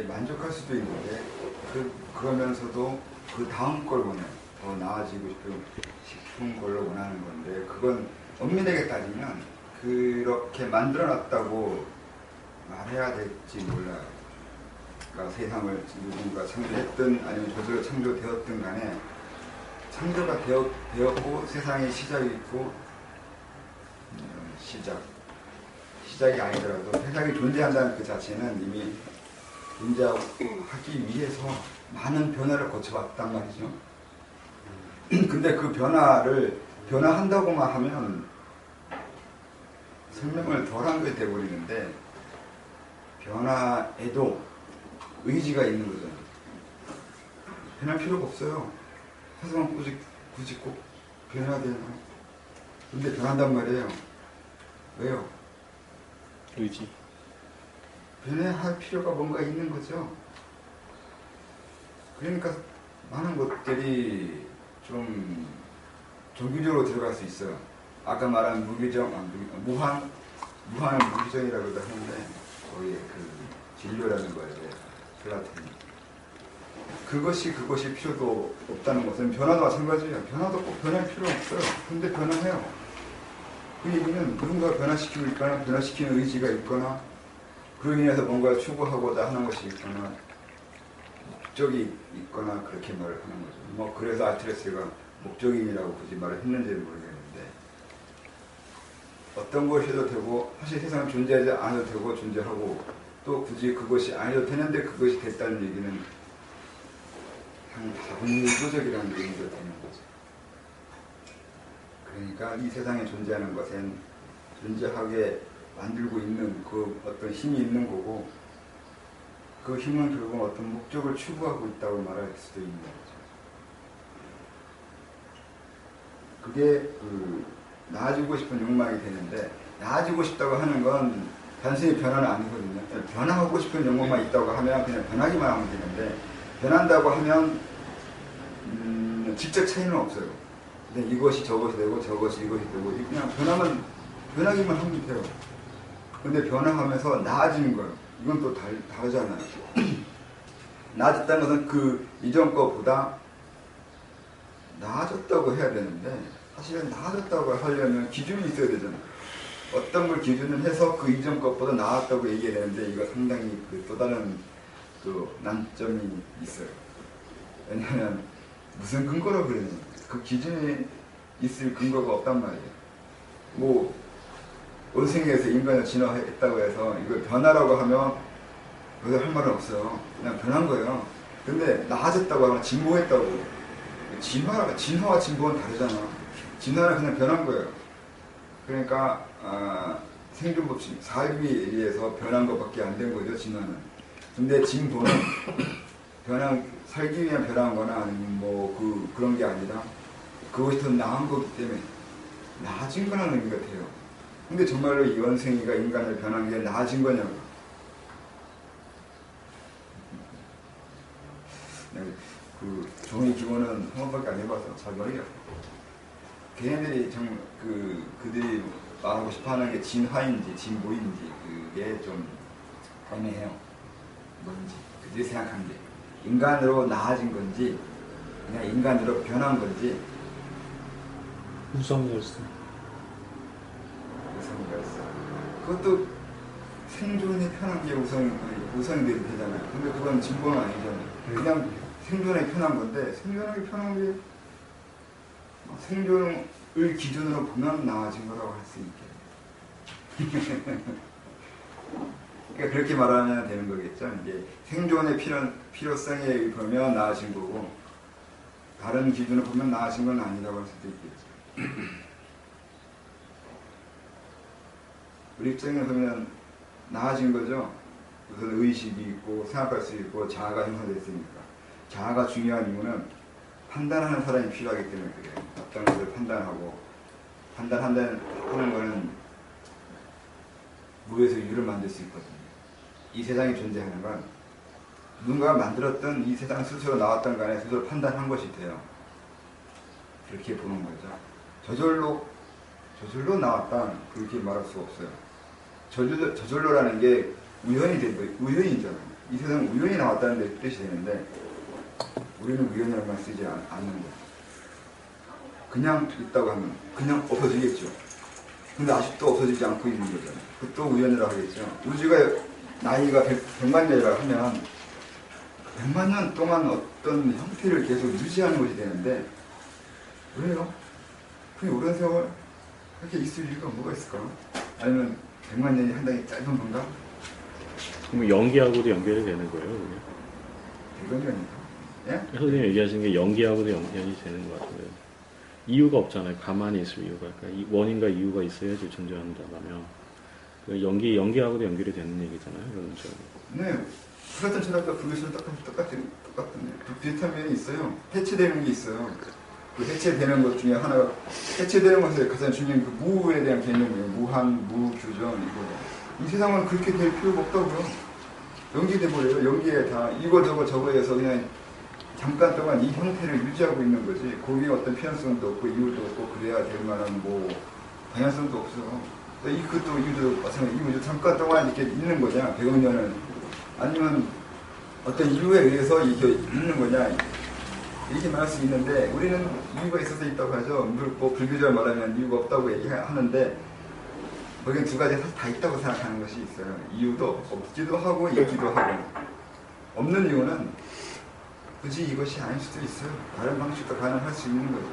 만족할 수도 있는데 그러면서도 그 다음 걸 원해요. 더 나아지고 싶은 걸로 원하는 건데 그건 엄밀하게 따지면 그렇게 만들어놨다고 말해야 될지 몰라요. 그러니까 세상을 누군가 창조했든 아니면 저절로 창조되었든 간에 창조가 되었고 세상의 시작이 있고 시작이 아니더라도 세상이 존재한다는 그 자체는 이미 존재하기 위해서 많은 변화를 거쳐왔단 말이죠. 근데 그 변화한다고만 하면 설명을 덜한 게 돼버리는데 변화에도 의지가 있는 거죠. 변할 필요가 없어요. 하지만 굳이 꼭 변해야 되나? 근데 변한단 말이에요. 왜요? 의지. 변해할 필요가 뭔가 있는 거죠. 그러니까 많은 것들이 좀 종교적으로 들어갈 수 있어요. 아까 말한 무한을 무기정이라고도 하는데 거기에 그 진료라는 거예요. 플라톤이. 그것이 필요도 없다는 것은 변화도 마찬가지예요. 변화도 꼭 변할 필요 없어요. 근데 변화해요. 그 얘기는 누군가 변화시키고 있거나 변화시키는 의지가 있거나 그로 인해서 뭔가 추구하고자 하는 것이 있거나 목적이 있거나 그렇게 말을 하는 거죠. 뭐 그래서 아리스토텔레스가 목적인이라고 굳이 말을 했는지는 모르겠는데 어떤 것이도 되고 사실 세상은 존재하지 않아도 되고 존재하고 또 굳이 그것이 아니어도 되는데 그것이 됐다는 얘기는 한 다분의도적이라는 얘기가 되는 거죠. 그러니까 이 세상에 존재하는 것은 존재하게 만들고 있는 그 어떤 힘이 있는 거고 그 힘은 결국 어떤 목적을 추구하고 있다고 말할 수도 있는 거죠. 그게 나아지고 싶은 욕망이 되는데 나아지고 싶다고 하는 건 단순히 변화는 아니거든요. 변화하고 싶은 욕망만 있다고 하면 그냥 변하기만 하면 되는데 변한다고 하면 직접 차이는 없어요. 근데 이것이 저것이 되고 저것이 이것이 되고 그냥 변하기만 하면 돼요. 근데 변화하면서 나아지는 거예요. 이건 또 다르잖아요. 나아졌다는 것은 그 이전 것보다 나아졌다고 해야 되는데 사실은 나아졌다고 하려면 기준이 있어야 되잖아요. 어떤 걸 기준을 해서 그 이전 것보다 나았다고 얘기해야 되는데 이거 상당히 또 다른 난점이 있어요. 왜냐하면 무슨 근거로 그러냐. 그 기준이 있을 근거가 없단 말이에요. 뭐 원숭이에서 인간을 진화했다고 해서 이걸 변화라고 하면 여기서 할 말은 없어요. 그냥 변한 거예요. 근데 나아졌다고 하면 진보했다고. 진화와 진보는 다르잖아. 진화는 그냥 변한 거예요. 그러니까 생존 법칙, 살기에 의해서 변한 것밖에 안 된 거죠, 진화는. 근데 진보는 살기 위한 변한 거나 아니면 그런 게 아니라 그것이 더 나은 거기 때문에 나아진 거라는 의미가 돼요. 근데 정말로 이 원숭이가 인간을 변한 게 나아진 거냐고. 그 종의 기본은 한 번밖에 안 해봐서 잘 모르겠어요. 걔네들이 그들이 말하고 싶어하는 게 진화인지 진보인지 그게 좀 애매해요. 뭔지 그들이 생각한 게 인간으로 나아진 건지 그냥 인간으로 변한 건지. 우성열쇠. 그것도 생존에 편한 게 우성이 되잖아요. 근데 그건 진보는 아니잖아요. 그냥 생존에 편한 건데 생존하기 편한 게 생존을 기준으로 보면 나아진 거라고 할 수 있겠네요. 그러니까 그렇게 말하면 되는 거겠죠. 이제 생존의 필요성에 의하면 나아진 거고 다른 기준으로 보면 나아진 건 아니라고 할 수도 있겠죠. 우리 입장에 보면 나아진 거죠. 우선 의식이 있고 생각할 수 있고 자아가 형성됐으니까. 자아가 중요한 이유는 판단하는 사람이 필요하기 때문에 그래요. 어떤 것을 판단하는 거는 무에서 유를 만들 수 있거든요. 이 세상이 존재하는 건 누군가가 만들었던 이 세상 스스로 나왔던 간에 스스로 판단한 것이 돼요. 그렇게 보는 거죠. 저절로 나왔다 그렇게 말할 수 없어요. 저절로라는 게 우연이잖아요. 이 세상 우연히 나왔다는 데 뜻이 되는데 우리는 우연이라는 말 쓰지 않는 거예요. 그냥 있다고 하면 그냥 없어지겠죠. 근데 아직도 없어지지 않고 있는 거잖아요. 그것도 우연이라고 하겠죠. 우주가 나이가 100만 년이라고 하면 100만 년 동안 어떤 형태를 계속 유지하는 것이 되는데 왜요? 그냥 오랜 세월 그렇게 있을 이유가 뭐가 있을까? 아니면 100만 년이 상당히 짧은 건가? 그럼 연기하고도 연결이 되는 거예요, 그냥? 100만 년인가? 예? 선생님 얘기하시는 게 연기하고도 연결이 되는 것 같은데 이유가 없잖아요. 가만히 있을 이유가. 그러니까 이 원인과 이유가 있어야지 존재한다면 연기하고도 연결이 되는 얘기잖아요. 이런 저. 네. 플라톤 철학과 불교처럼 똑같은 비슷한 면이 있어요. 해체되는 게 있어요. 그 해체되는 것 중에 하나가 해체되는 것에 가장 중요한 그 무에 대한 개념이에요. 무한, 무규정 이거. 이 세상은 그렇게 될 필요가 없다고요. 연기돼 버려요. 연기에 다 이거 저거에서 그냥 잠깐 동안 이 형태를 유지하고 있는 거지. 거기에 어떤 필연성도 없고 이유도 없고 그래야 될 만한 뭐 방향성도 없어. 그것도 이유도 마찬가지. 이유도 잠깐 동안 이렇게 있는 거냐. 100억 년은 아니면 어떤 이유에 의해서 이렇게 있는 거냐. 이렇게 말할 수 있는데 우리는 이유가 있어서 있다고 하죠. 뭐 불교적으로 말하면 이유가 없다고 얘기하는데 거기는 두 가지 다 있다고 생각하는 것이 있어요. 이유도 없기도 하고 있기도 하고 없는 이유는 굳이 이것이 아닐 수도 있어요. 다른 방식도 가능할 수 있는 거죠.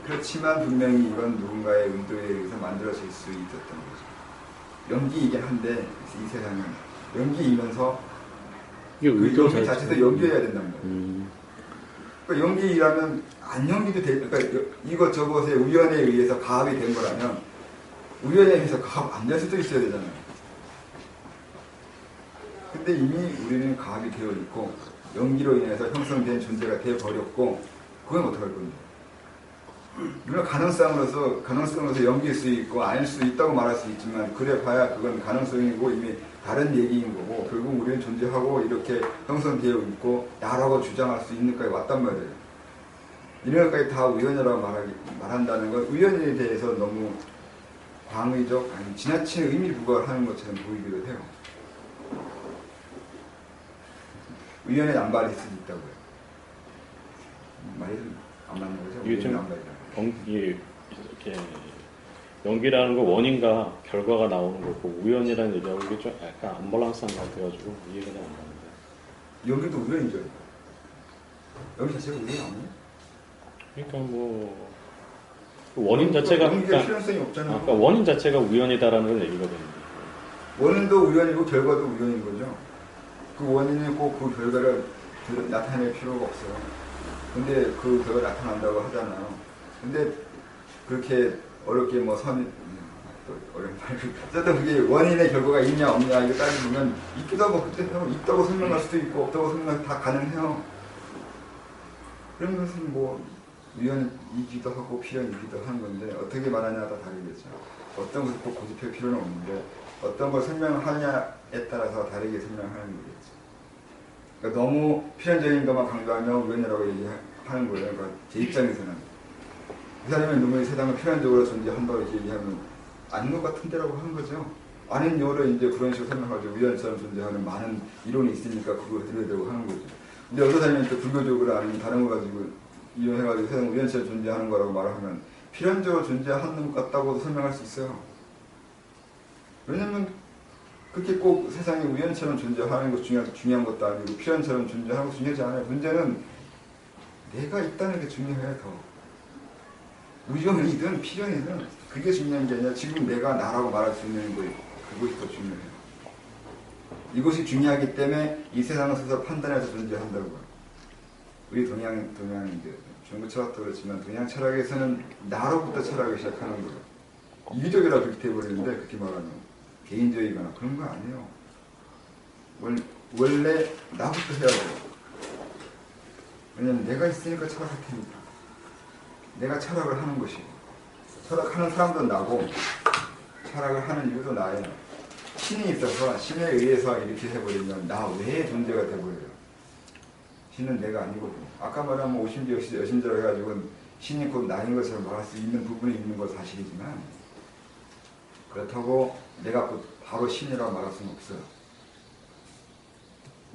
그렇지만 분명히 이건 누군가의 의도에 의해서 만들어질 수 있었던 거죠. 연기이긴 한데 이 세상은 연기이면서 그 연기 자체도 연기해야 된다는 거예요. 그러니까 연기라면 안 연기도 돼. 그러니까 이것저것의 우연에 의해서 가합이 된 거라면 우연에 의해서 가합 안 될 수도 있어야 되잖아요. 근데 이미 우리는 가합이 되어 있고 연기로 인해서 형성된 존재가 되어버렸고 그건 어떡할 건데. 물론 가능성으로서 연기일 수 있고 아닐 수 있다고 말할 수 있지만 그래 봐야 그건 가능성이고 이미 다른 얘기인 거고 결국 우리는 존재하고 이렇게 형성되어 있고 나라고 주장할 수 있는 것까지 왔단 말이에요. 이런 것까지 다 우연이라고 말한다는 건 우연에 대해서 너무 광의적 아니 지나친 의미 부과를 하는 것처럼 보이기도 해요. 우연에 남발일 수도 있다고요. 말이 안 맞는 거죠? 이게 좀 남발이라는 이렇게 연기라는 거 원인과 결과가 나오는 거고 우연이라는 얘기하고 이게 좀 약간 언밸런스한 것 같아가지고 이해가 잘 안 가는데. 연기도 우연이죠. 연기 자체가 우연이 아니에요? 그러니까 뭐 원인 자체가 연기가 필연성이 없잖아요. 그러니까 원인 자체가 우연이다라는 건 얘기가 되는데. 원인도 우연이고 결과도 우연인 거죠. 그 원인이 꼭 그 결과를 나타낼 필요가 없어요. 근데 그 결과 나타난다고 하잖아요. 근데 그렇게 어렵게 뭐 어려운 말. 어쨌든 그게 원인의 결과가 있냐 없냐 이거 따지면 있기도 하고 그때요. 있다고 설명할 수도 있고 없다고 설명 다 가능해요. 그런 것은 뭐 우연이기도 하고 필연이기도 하는 건데 어떻게 말하냐가 다르겠죠. 어떤 것을 꼭 고집할 필요는 없는데 어떤 걸 설명하냐에 따라서 다르게 설명하는 거겠죠. 그러니까 너무 필연적인 것만 강조하면 우연이라고 얘기하는 거예요. 그러니까 제 입장에서는 그 사람이 누구의 세상은 필연적으로 존재한다고 얘기하면 아닌 것 같은데라고 하는 거죠. 아닌 이유를 이제 그런 식으로 설명하죠. 우연처럼 존재하는 많은 이론이 있으니까 그걸 들어야 되고 하는 거죠. 근데 어떤 사람이 또 불교적으로 아니면 다른 거 가지고 이용해가지고 세상 우연처럼 존재하는 거라고 말하면 필연적으로 존재하는 것 같다고도 설명할 수 있어요. 왜냐면 그렇게 꼭 세상에 우연처럼 존재하는 것 중요한 것도 아니고 필연처럼 존재하는 것 중요하지 않아요. 문제는 내가 있다는 게 중요해요. 더 우연이든 필연이든 그게 중요한 게 아니라 지금 내가 나라고 말할 수 있는 거 그것이 더 중요해요. 이것이 중요하기 때문에 이 세상을 스스로 판단해서 존재한다고요. 우리 동양 이제 중국 철학도 그렇지만 동양 철학에서는 나로부터 철학을 시작하는 거예요. 이기적이라 그렇게 돼버리는데 그렇게 말하면 개인적이거나 그런 거 아니에요. 원래 나부터 해야 돼요. 왜냐면 내가 있으니까 철학할 테니까. 내가 철학을 하는 것이고 철학하는 사람도 나고 철학을 하는 이유도 나예요. 신이 있어서 신에 의해서 이렇게 해버리면 나 외의 존재가 돼버려요. 신은 내가 아니거든요. 아까 말한 뭐 오심지 여심자로 해가지고 신이 곧 나인 것처럼 말할 수 있는 부분이 있는 건 사실이지만 그렇다고 내가 곧 바로 신이라고 말할 수는 없어요.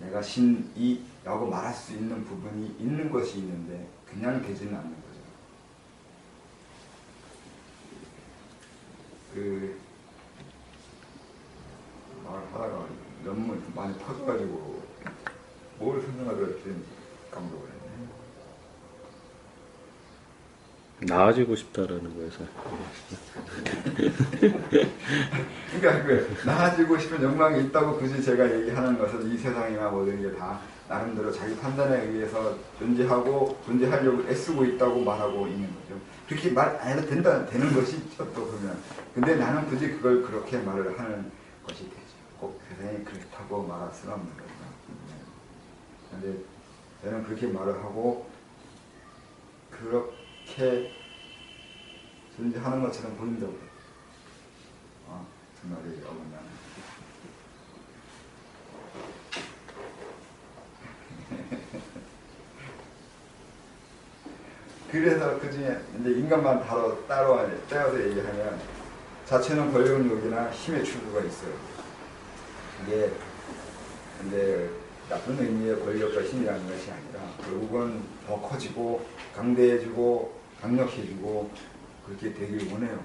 내가 신이라고 말할 수 있는 부분이 있는 것이 있는데 그냥 되지는 않는 거죠. 말하다가 너무 많이 터져가지고 뭘 설명하려고 했는지 까먹어버렸네. 나아지고 싶다라는 거에서. 그러니까 나아지고 싶은 욕망이 있다고 굳이 제가 얘기하는 것은 이 세상이나 모든 게 다 나름대로 자기 판단에 의해서 존재하고 존재하려고 애쓰고 있다고 말하고 있는 거죠. 그렇게 말 안 해도 되는 것이 있죠, 또 그러면. 근데 나는 굳이 그걸 그렇게 말을 하는 것이 되죠. 꼭 세상이 그렇다고 말할 수는 없는 거죠. 근데 저는 그렇게 말을 하고 그렇게 존재하는 것처럼 보인다고. 그 말이 어긋나네. 그래서 그 중에 이제 인간만 따로 떼어서 얘기하면 자체는 권력욕이나 힘의 출구가 있어요. 이게 근데 나쁜 의미의 권력과 힘이라는 것이 아니라 결국은 더 커지고 강대해지고 강력해지고 그렇게 되길 원해요.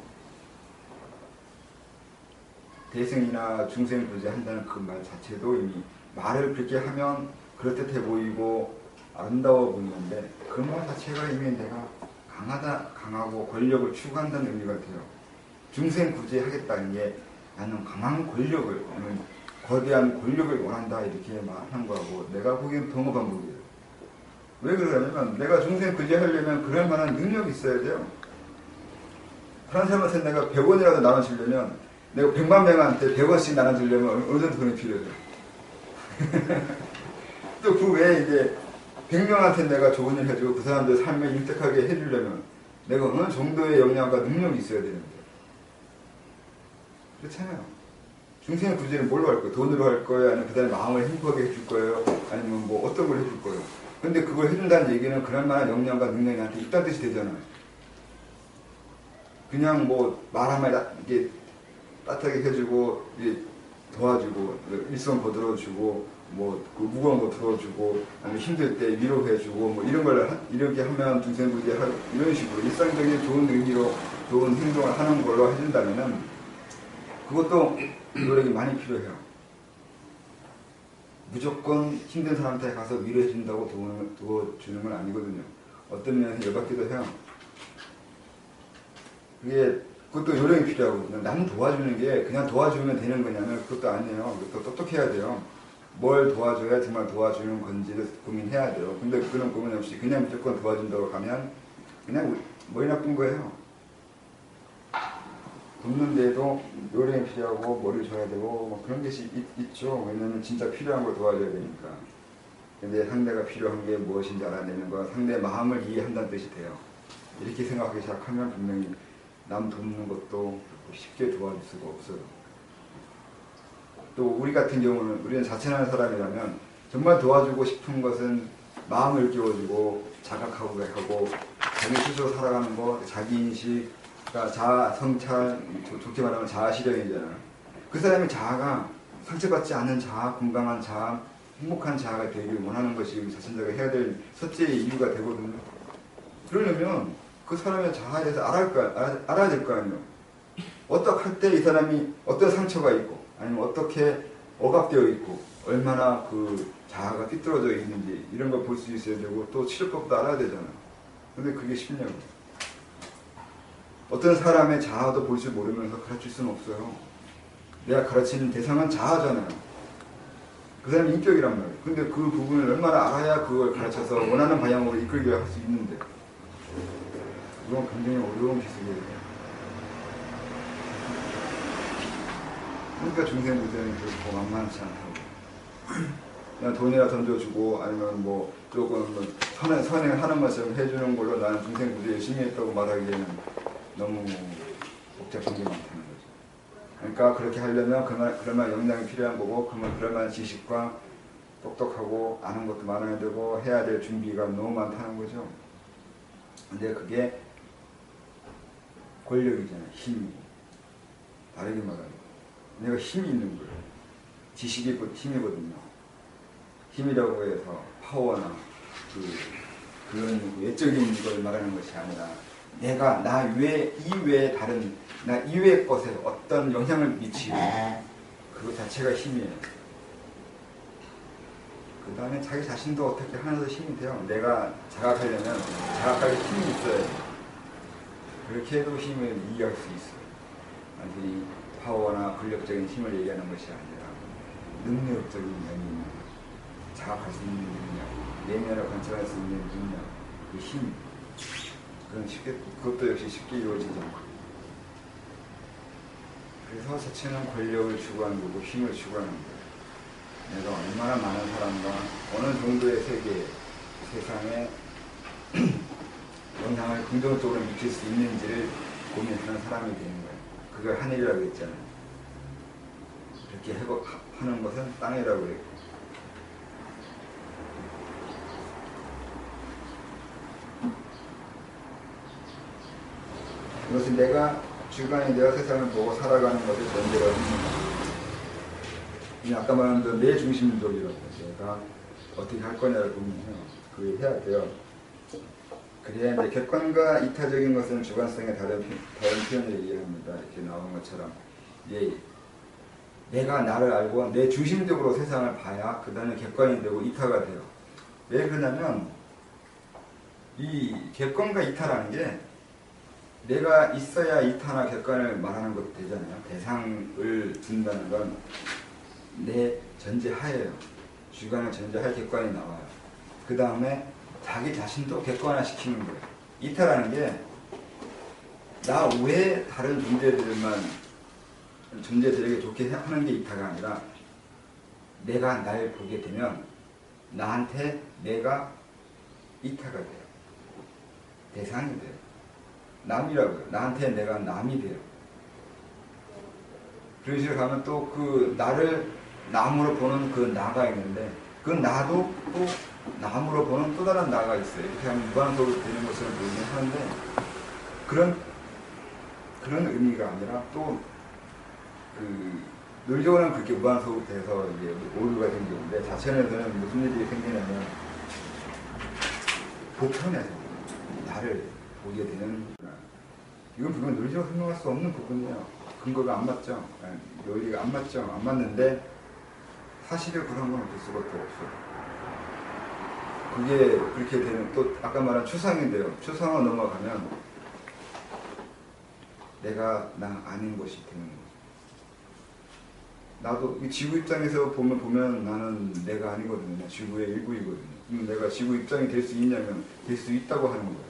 대승이나 중생부재 한다는 그 말 자체도 이미 말을 그렇게 하면 그럴듯해 보이고 아름다워 보이는데 그 말 자체가 이미 내가 강하고 권력을 추구한다는 의미가 돼요. 중생구제하겠다는 게 나는 강한 권력을, 거대한 권력을 원한다 이렇게 말하는 거하고 내가 보기엔 동어 반복이에요. 왜 그러냐면 내가 중생구제하려면 그럴 만한 능력이 있어야 돼요. 다른 사람한테 내가 100원이라도 나눠주려면 내가 100만 명한테 100원씩 나눠주려면 어느 정도 돈이 필요해요. 또 그 외에 이제 100명한테 내가 좋은 일 해주고 그 사람들 삶을 윤택하게 해주려면 내가 어느 정도의 역량과 능력이 있어야 되는데 그렇잖아요. 중생의 구제는 뭘로 할 거예요? 돈으로 할 거예요? 아니면 그 사람의 마음을 행복하게 해줄 거예요? 아니면 뭐 어떤 걸 해줄 거예요? 근데 그걸 해준다는 얘기는 그럴 만한 역량과 능력이 나한테 있다는 뜻이 되잖아요. 그냥 뭐 말 한마디 이게 따뜻하게 해주고 도와주고 일손 거들어주고 뭐 그 무거운 거 들어주고 아니면 힘들 때 위로해주고 뭐 이런 걸 이렇게 하면 중생구제 이런 식으로 일상적인 좋은 의미로 좋은 행동을 하는 걸로 해준다면은 그것도 노력이 많이 필요해요. 무조건 힘든 사람한테 가서 위로해준다고 도와주는 건 아니거든요. 어떤 면에서 열받기도 해요. 그것도 요령이 필요하거든요. 나는 도와주는 게 그냥 도와주면 되는 거냐면 그것도 아니에요. 그것도 똑똑해야 돼요. 뭘 도와줘야 정말 도와주는 건지를 고민해야 돼요. 근데 그런 고민 없이 그냥 무조건 도와준다고 가면 그냥 머리 나쁜 거예요. 돕는데도 요령이 필요하고 머리를 줘야 되고 뭐 그런 것이 있죠. 왜냐면 진짜 필요한 걸 도와줘야 되니까. 근데 상대가 필요한 게 무엇인지 알아내는 건 상대의 마음을 이해한다는 뜻이 돼요. 이렇게 생각하기 시작하면 분명히 남 돕는 것도 쉽게 도와줄 수가 없어요. 또 우리 같은 경우는 우리는 자천하는 사람이라면 정말 도와주고 싶은 것은 마음을 일깨워주고 자각하고 하고 자기 스스로 살아가는 거, 자기인식, 그러니까 자아 성찰, 좋게 말하면 자아 실현이잖아요. 그 사람의 자아가 상처받지 않는 자아, 건강한 자아, 행복한 자아가 되길 원하는 것이 우리 자신자가 해야 될 첫째의 이유가 되거든요. 그러려면 그 사람의 자아에 대해서 알아야 될 거 아니에요. 어떻게 할 때 이 사람이 어떤 상처가 있고 아니면 어떻게 억압되어 있고 얼마나 그 자아가 삐뚤어져 있는지 이런 걸 볼 수 있어야 되고 또 치료법도 알아야 되잖아요. 근데 그게 쉽냐고. 어떤 사람의 자아도 볼 줄 모르면서 가르칠 수는 없어요. 내가 가르치는 대상은 자아잖아요. 그 사람이 인격이란 말이에요. 근데 그 부분을 얼마나 알아야 그걸 가르쳐서 원하는 방향으로 이끌게 할 수 있는데 그건 굉장히 어려운 기술이에요. 그러니까 중생부재는 그렇고 만만치 않다고. 그냥 돈이나 던져주고 아니면 뭐 조금 선행하는 것처럼 해주는 걸로 나는 중생부재 열심히 했다고 말하기에는 너무 복잡한 게 많다는 거죠. 그러니까 그렇게 하려면 그럴만한 역량이 필요한 거고 그럴만한 지식과 똑똑하고 아는 것도 많아야 되고 해야 될 준비가 너무 많다는 거죠. 근데 그게 권력이잖아요. 힘이고. 다르게 말하면 내가 힘이 있는 거예요. 지식이 힘이거든요. 힘이라고 해서 파워나 그런 외적인 걸 말하는 것이 아니라 내가 나 이외에 다른 나 이외의 것에 어떤 영향을 미치고 그것 자체가 힘이에요. 그 다음에 자기 자신도 어떻게 하나도 힘이 돼요. 내가 자각하려면 자각할 힘이 있어야 돼요. 그렇게 해도 힘을 이해할 수 있어요. 완전히 파워나 권력적인 힘을 얘기하는 것이 아니라 능력적인 면이 있는 자각할 수 있는 능력, 내면을 관찰할 수 있는 능력, 그 힘. 그것도 역시 쉽게 이루어지지 않고. 그래서 자체는 권력을 추구하는 거고 힘을 추구하는 거예요. 내가 얼마나 많은 사람과 어느 정도의 세상에 영향을 긍정적으로 미칠 수 있는지를 고민하는 사람이 되는 거예요. 그걸 하늘이라고 했잖아요. 그렇게 하는 것은 땅이라고 그랬고. 이것은 내가 주관이 내가 세상을 보고 살아가는 것을 전제로 합니다. 아까 말한 내 중심적이라고 내가 어떻게 할 거냐를 고민해요. 그걸 해야 돼요. 그래야 이제 객관과 이타적인 것은 주관성의 다른 표현을 이해합니다. 이렇게 나온 것처럼 내가 나를 알고 내 중심적으로 세상을 봐야 그 다음에 객관이 되고 이타가 돼요. 왜 그러냐면 이 객관과 이타라는 게 내가 있어야 이타나 객관을 말하는 것도 되잖아요. 대상을 둔다는 건 내 전제하에요. 주관을 전제할 객관이 나와요. 그 다음에 자기 자신도 객관화시키는 거예요. 이타라는 게 나 외에 다른 존재들에게 좋게 하는 게 이타가 아니라 내가 날 보게 되면 나한테 내가 이타가 돼요. 대상이 돼요. 남이라고요. 나한테 내가 남이 돼요. 그런 식으로 가면 또 그 나를 남으로 보는 그 나가 있는데 그 나도 또 남으로 보는 또 다른 나가 있어요. 이렇게 하면 무한소로 되는 것처럼 보이긴 하는데 그런 의미가 아니라 또 논리적으로는 그렇게 무한소로 돼서 이제 오류가 생기는데 자체에서는 무슨 일이 생기냐면 보편에서 나를 보게 되는 이건 분명 논리적으로 설명할 수 없는 부분이에요. 근거가 안 맞죠. 논리가 안 맞죠. 안 맞는데 사실을 그런 건 어쩔 수밖에 없어요. 그게 그렇게 되는 또 아까 말한 추상인데요. 추상으로 넘어가면 내가 나 아닌 것이 되는 거죠. 나도 지구 입장에서 보면 나는 내가 아니거든요. 지구의 일부이거든요. 그럼 내가 지구 입장이 될 수 있냐면 될 수 있다고 하는 거예요.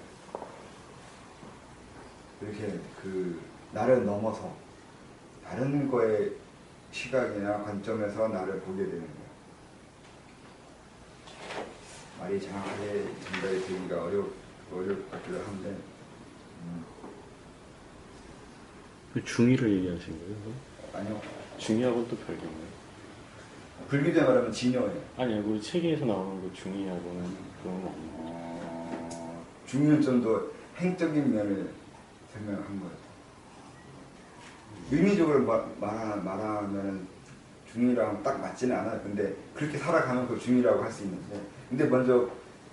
이렇게 나를 넘어서 다른 거의 시각이나 관점에서 나를 보게 되는 거예요. 말이 정확하게 전달이 되기가 어려울 것 같기도 한데 중의를 얘기하신 거예요? 아니요. 중의하고는 또 별개인가요? 불교제 말하면 진여예요. 아니요. 우리 책에서 나오는 그 중의하고는 그런 거 아니에요. 중의는 좀 더 행적인 면을 설명한 거예요. 의미적으로 말하면 중이랑 딱 맞지는 않아요. 근데 그렇게 살아가는 걸 중이라고 할 수 있는데, 근데 먼저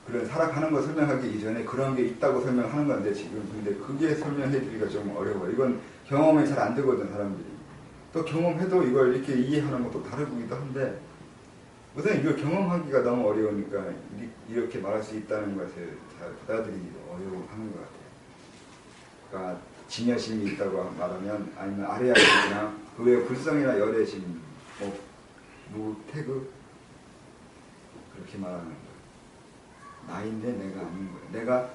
그런 살아가는 걸 설명하기 이전에 그런 게 있다고 설명하는 건데 지금 근데 그게 설명해드리기가 좀 어려워요. 이건 경험이 잘 안 되거든 사람들이. 또 경험해도 이걸 이렇게 이해하는 것도 다르기도 한데 우선 이걸 경험하기가 너무 어려우니까 이렇게 말할 수 있다는 것을 잘 받아들이기 어려워하는 것 같아요. 그러니까 진여심이 있다고 말하면 아니면 아래아심이나 그 외에 불성이나 열애심, 무태그 그렇게 말하는 거예요. 나인데 내가 아닌 거예요. 내가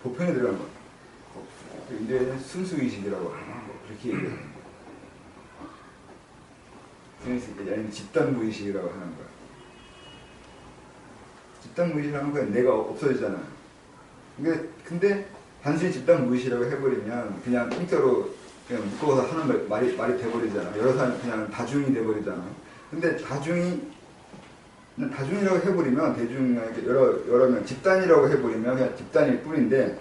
보편에 들어간 거예요. 인도에는 순수의식이라고 하나 그렇게 얘기하는 거예요. 순수의식 아니면 집단무의식이라고 하는 거예요. 집단무의식이라는 건 내가 없어지잖아요. 근데 단순히 집단무의식이라고 해버리면 그냥 통째로 그냥 묶어서 하는 말이 돼버리잖아요. 여러 사람 그냥 다중이 돼버리잖아요. 근데 다중이라고 해버리면 대중에게 여러 명 집단이라고 해버리면 그냥 집단일 뿐인데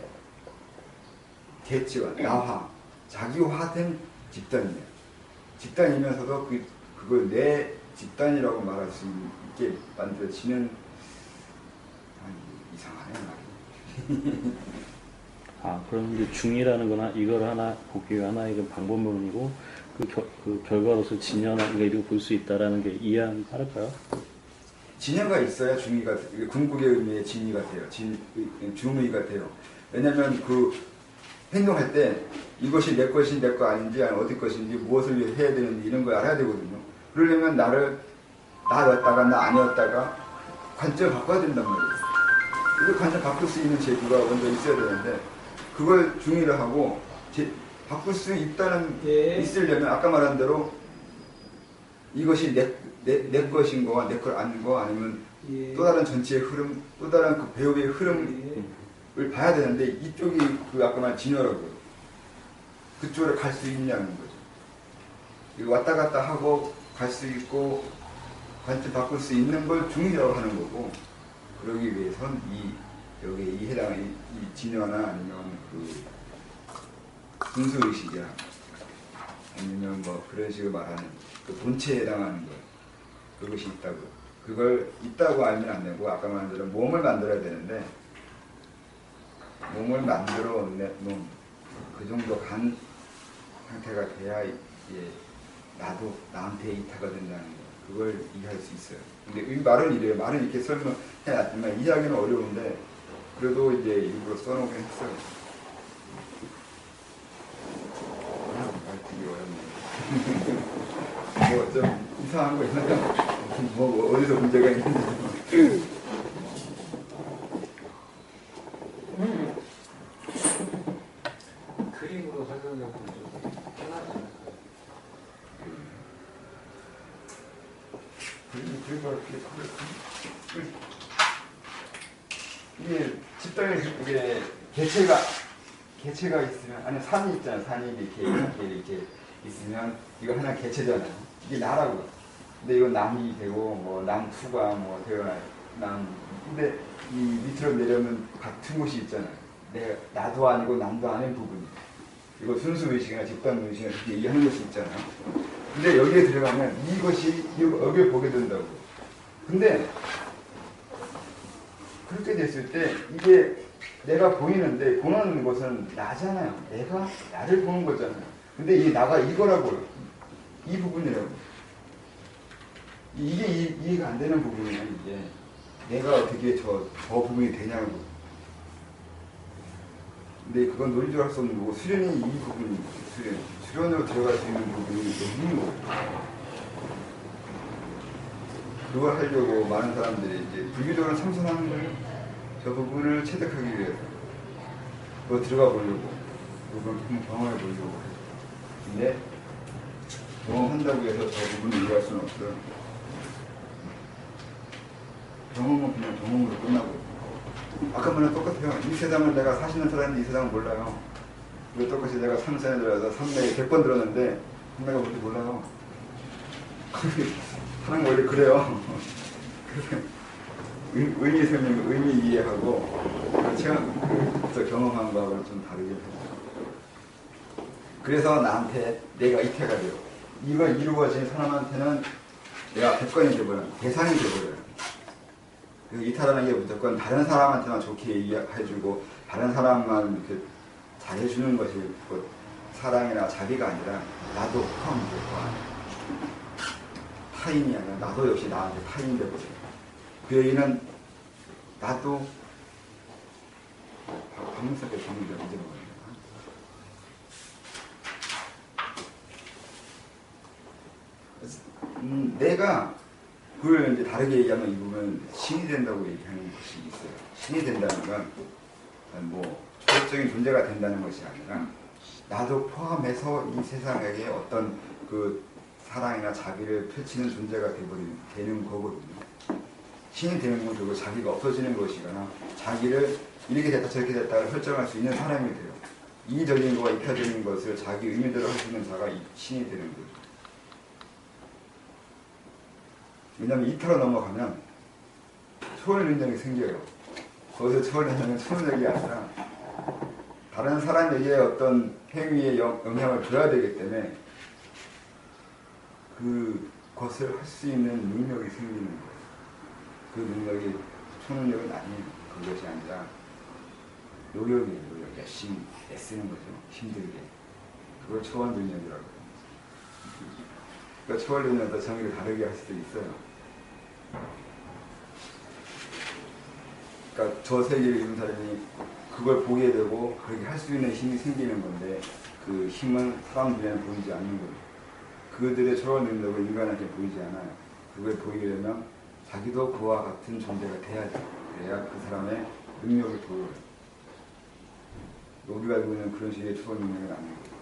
개치와 나화, 자기화된 집단이에요. 집단이면서도 그걸 집단이라고 말할 수 있게 만들어지는 이상하네 말이. 그런데 중이라는 거나 이걸 하나 보기 위해 하나 이건 방법론이고 그 결과로서 진연한 게 이렇게 볼 수 있다라는 게 이해하기 빠를까요? 진여가 있어야 중의가 궁극의 의미의 진의가 돼요. 중의가 돼요. 왜냐하면 그 행동할 때 이것이 내 것이 내 거 아닌지 아니 어디 것인지 무엇을 위해 해야 되는지 이런 걸 알아야 되거든요. 그러려면 나였다가 나 아니었다가 관점을 바꿔야 된단 말이에요. 이걸 관점 바꿀 수 있는 재주가 먼저 있어야 되는데 그걸 중의를 하고 바꿀 수 있으려면 아까 말한 대로 이것이 내 것인 거와 내 걸 아닌 거 아니면 또 다른 전체의 흐름, 또 다른 그 배우의 흐름을 봐야 되는데 이쪽이 그 아까 말한 진여라고요. 그쪽으로 갈 수 있냐는 거죠. 이거 왔다 갔다 하고 갈 수 있고 관점 바꿀 수 있는 걸 중의라고 하는 거고 그러기 위해선 여기에 이 해당의 이 진여나 아니면 그 분수의식이야 아니면 뭐 그런 식으로 말하는 그 본체에 해당하는 것 그것이 있다고 그걸 있다고 알면 안 되고 아까 말한 대로 몸을 만들어야 되는데 몸을 만들어 놓은 그 정도 간 상태가 돼야 나도 나한테 이타가 된다는 거 그걸 이해할 수 있어요. 근데 이 말은 이래요. 말은 이렇게 설명해놨지만 이해하기는 어려운데 그래도 이제 일부러 써놓긴 했어요. 되게 어렵네. 뭐 좀 이상한 거 있나요? 뭐 어디서 문제가 있는지. 그림으로 설명해보면 좀 편하지 않을까요? 이게 집단에 이게 개체가 있으면 아니 산이 있잖아요. 산이 이렇게 있으면 이거 하나 개체잖아요. 이게 나라고. 근데 이건 남이 되고 뭐 남수가 뭐 되거나 근데 이 밑으로 내려면 같은 곳이 있잖아요. 나도 아니고 남도 아닌 부분이. 이거 순수 의식이나 집단 의식이나 그렇게 이해하는 것이 있잖아요. 근데 여기에 들어가면 이것이 여기에 보게 된다고. 근데 그렇게 됐을 때 이게 내가 보이는데 보는 것은 나잖아요. 내가 나를 보는 거잖아요. 근데 이 나가 이거라고요. 이 부분이라고. 이게 이해가 안 되는 부분이에요. 이게 내가 어떻게 저 부분이 되냐고. 근데 그건 논리적으로 할 수 없는 거고 수련이 이 부분입니다. 수련으로 들어갈 수 있는 부분이 있는 거예요. 그걸 하려고 많은 사람들이 이제 불교적으로 참선하는 거예요. 저 부분을 체득하기 위해서. 그거 들어가 보려고. 그걸 경험해 보려고 해요. 근데 경험한다고 해서 저 부분을 이해할 수는 없어요. 경험은 그냥 경험으로 끝나고. 아까 말랑 똑같아요. 이 세상을 내가 40년 살았는데 이 세상을 몰라요. 왜 똑같이 내가 3세에 들어서 3매에 100번 들었는데 3매가 뭔지 몰라요. 하는 거 원래 그래요. 의미 설명, 의미 이해하고 체험, 경험한 거하고는 좀 다르게 하죠. 그래서 나한테 내가 이태가 돼요. 이걸 이루어진 사람한테는 내가 백관이 되어버려요. 대상이 되어버려요. 이탈하는 게 무조건 다른 사람한테만 좋게 얘기해주고 다른 사람만 이렇게 잘해주는 것이 사랑이나 자비가 아니라 나도 포함되고 타인이 아니라 나도 역시 나한테 타인이 되거든요. 그 얘기는 나도 방문석에 방문을 언제 먹었냐. 내가 그걸 이제 다르게 얘기하면 이 부분 신이 된다고 얘기하는 것이 있어요. 신이 된다는 건 뭐 초월적인 존재가 된다는 것이 아니라 나도 포함해서 이 세상에게 어떤 그 사랑이나 자비를 펼치는 존재가 되는 거거든요. 신이 되는 건 결국 자기가 없어지는 것이거나 자기를 이렇게 됐다 저렇게 됐다를 설정할 수 있는 사람이 돼요. 이기적인 것과 이타적인 것을 자기 의미대로 할 수 있는 자가 신이 되는 거죠. 왜냐하면 이타로 넘어가면 초월 능력이 생겨요. 거기서 초월 능력은 초능력이 아니라 다른 사람에게 어떤 행위에 영향을 줘야 되기 때문에 그 것을 할 수 있는 능력이 생기는 거예요. 그 능력이 초능력은 아니에요. 그것이 아니라 노력이에요. 노력. 열심히 애쓰는 거죠. 힘들게. 그걸 초월 능력이라고 해요. 그러니까 초월 능력도 정의를 다르게 할 수도 있어요. 그러니까 저 세계를 이룬 사람이 그걸 보게 되고 그렇게 할 수 있는 힘이 생기는 건데 그 힘은 사람 눈에는 보이지 않는 거예요. 그들의 초월 능력은 인간한테 보이지 않아요. 그걸 보이려면 자기도 그와 같은 존재가 돼야 돼요. 그래야 그 사람의 능력을 보여요. 우리가 알고 있는 그런 식의 초월 능력은 아니고.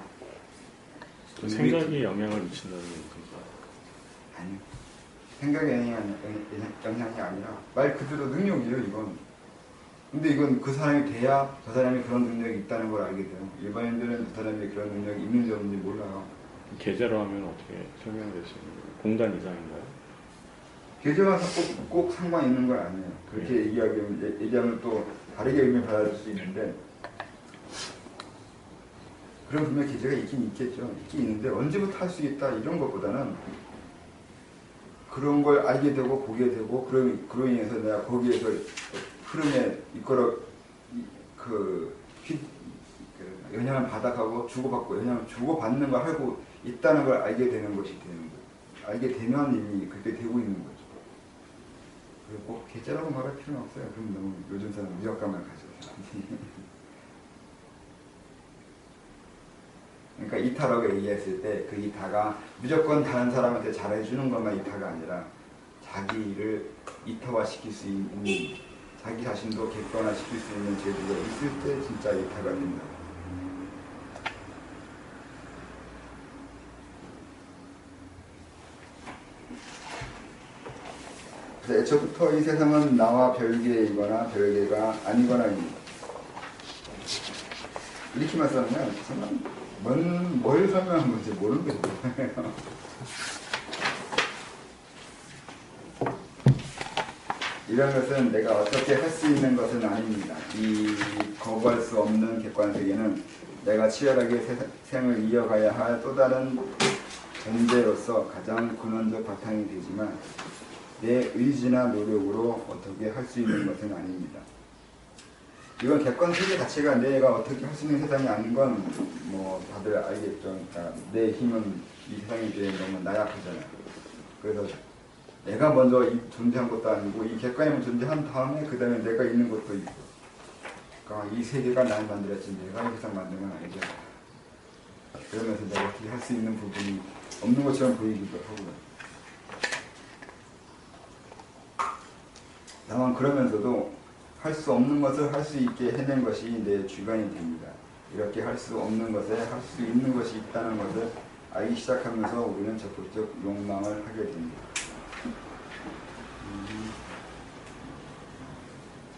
생각에 영향을 미친다는 건가요? 아니요. 생각에 영향이 아니라 말 그대로 능력이에요, 이건. 근데 이건 그 사람이 돼야 저 사람이 그런 능력이 있다는 걸 알게 돼요. 일반인들은 그 사람이 그런 능력이 있는지 없는지 몰라요. 계제로 하면 어떻게 설명될 수 있는 거예요? 공단 이상인가요? 계제와 꼭 상관이 있는 건 아니에요. 그렇게 얘기하면 또 다르게 의미 받아들일 수 있는데 그런 분명 계제가 있긴 있겠죠. 있긴 있는데 언제부터 할 수 있다 이런 것보다는 그런 걸 알게 되고 보게 되고 그로 인해서 내가 거기에서 흐름에 이끌어 영향을 받아가고 주고받고 영향을 주고받는 걸 알고 있다는 걸 알게 되는 것이 되는 거예요. 알게 되면 이미 그렇게 되고 있는 거죠. 그리고 꼭 계제라고 말할 필요는 없어요. 그럼 너무 요즘 사람 무력감을 가져서. 그러니까 이타라고 얘기했을 때 그 이타가 무조건 다른 사람한테 잘해주는 것만 이타가 아니라 자기를 이타화시킬 수 있는 자기 자신도 객관화시킬 수 있는 제도가 있을 때 진짜 이타가 된다. 그래서 애초부터 이 세상은 나와 별개이거나 별개가 아니거나입니다. 이렇게만 써면 정말 뭘 설명한 건지 모르겠어요. 이런 것은 내가 어떻게 할 수 있는 것은 아닙니다. 이 거부할 수 없는 객관세계는 내가 치열하게 생을 이어가야 할 또 다른 존재로서 가장 근원적 바탕이 되지만 내 의지나 노력으로 어떻게 할 수 있는 것은 아닙니다. 이건 객관세계 자체가 내가 어떻게 할 수 있는 세상이 아닌 건 뭐 다들 알겠죠. 그러니까 내 힘은 이 세상에 비해 너무 나약하잖아요. 그래서 내가 먼저 존재한 것도 아니고 이 객관이 존재한 다음에 그 다음에 내가 있는 것도 있고 그러니까 이 세계가 날 만들었지 내가 이 세상 만든 건 아니죠. 그러면서 내가 어떻게 할 수 있는 부분이 없는 것처럼 보이기도 하고요. 다만 그러면서도 할 수 없는 것을 할 수 있게 해낸 것이 내 주관이 됩니다. 이렇게 할 수 없는 것에 할 수 있는 것이 있다는 것을 알기 시작하면서 우리는 적극적 욕망을 하게 됩니다.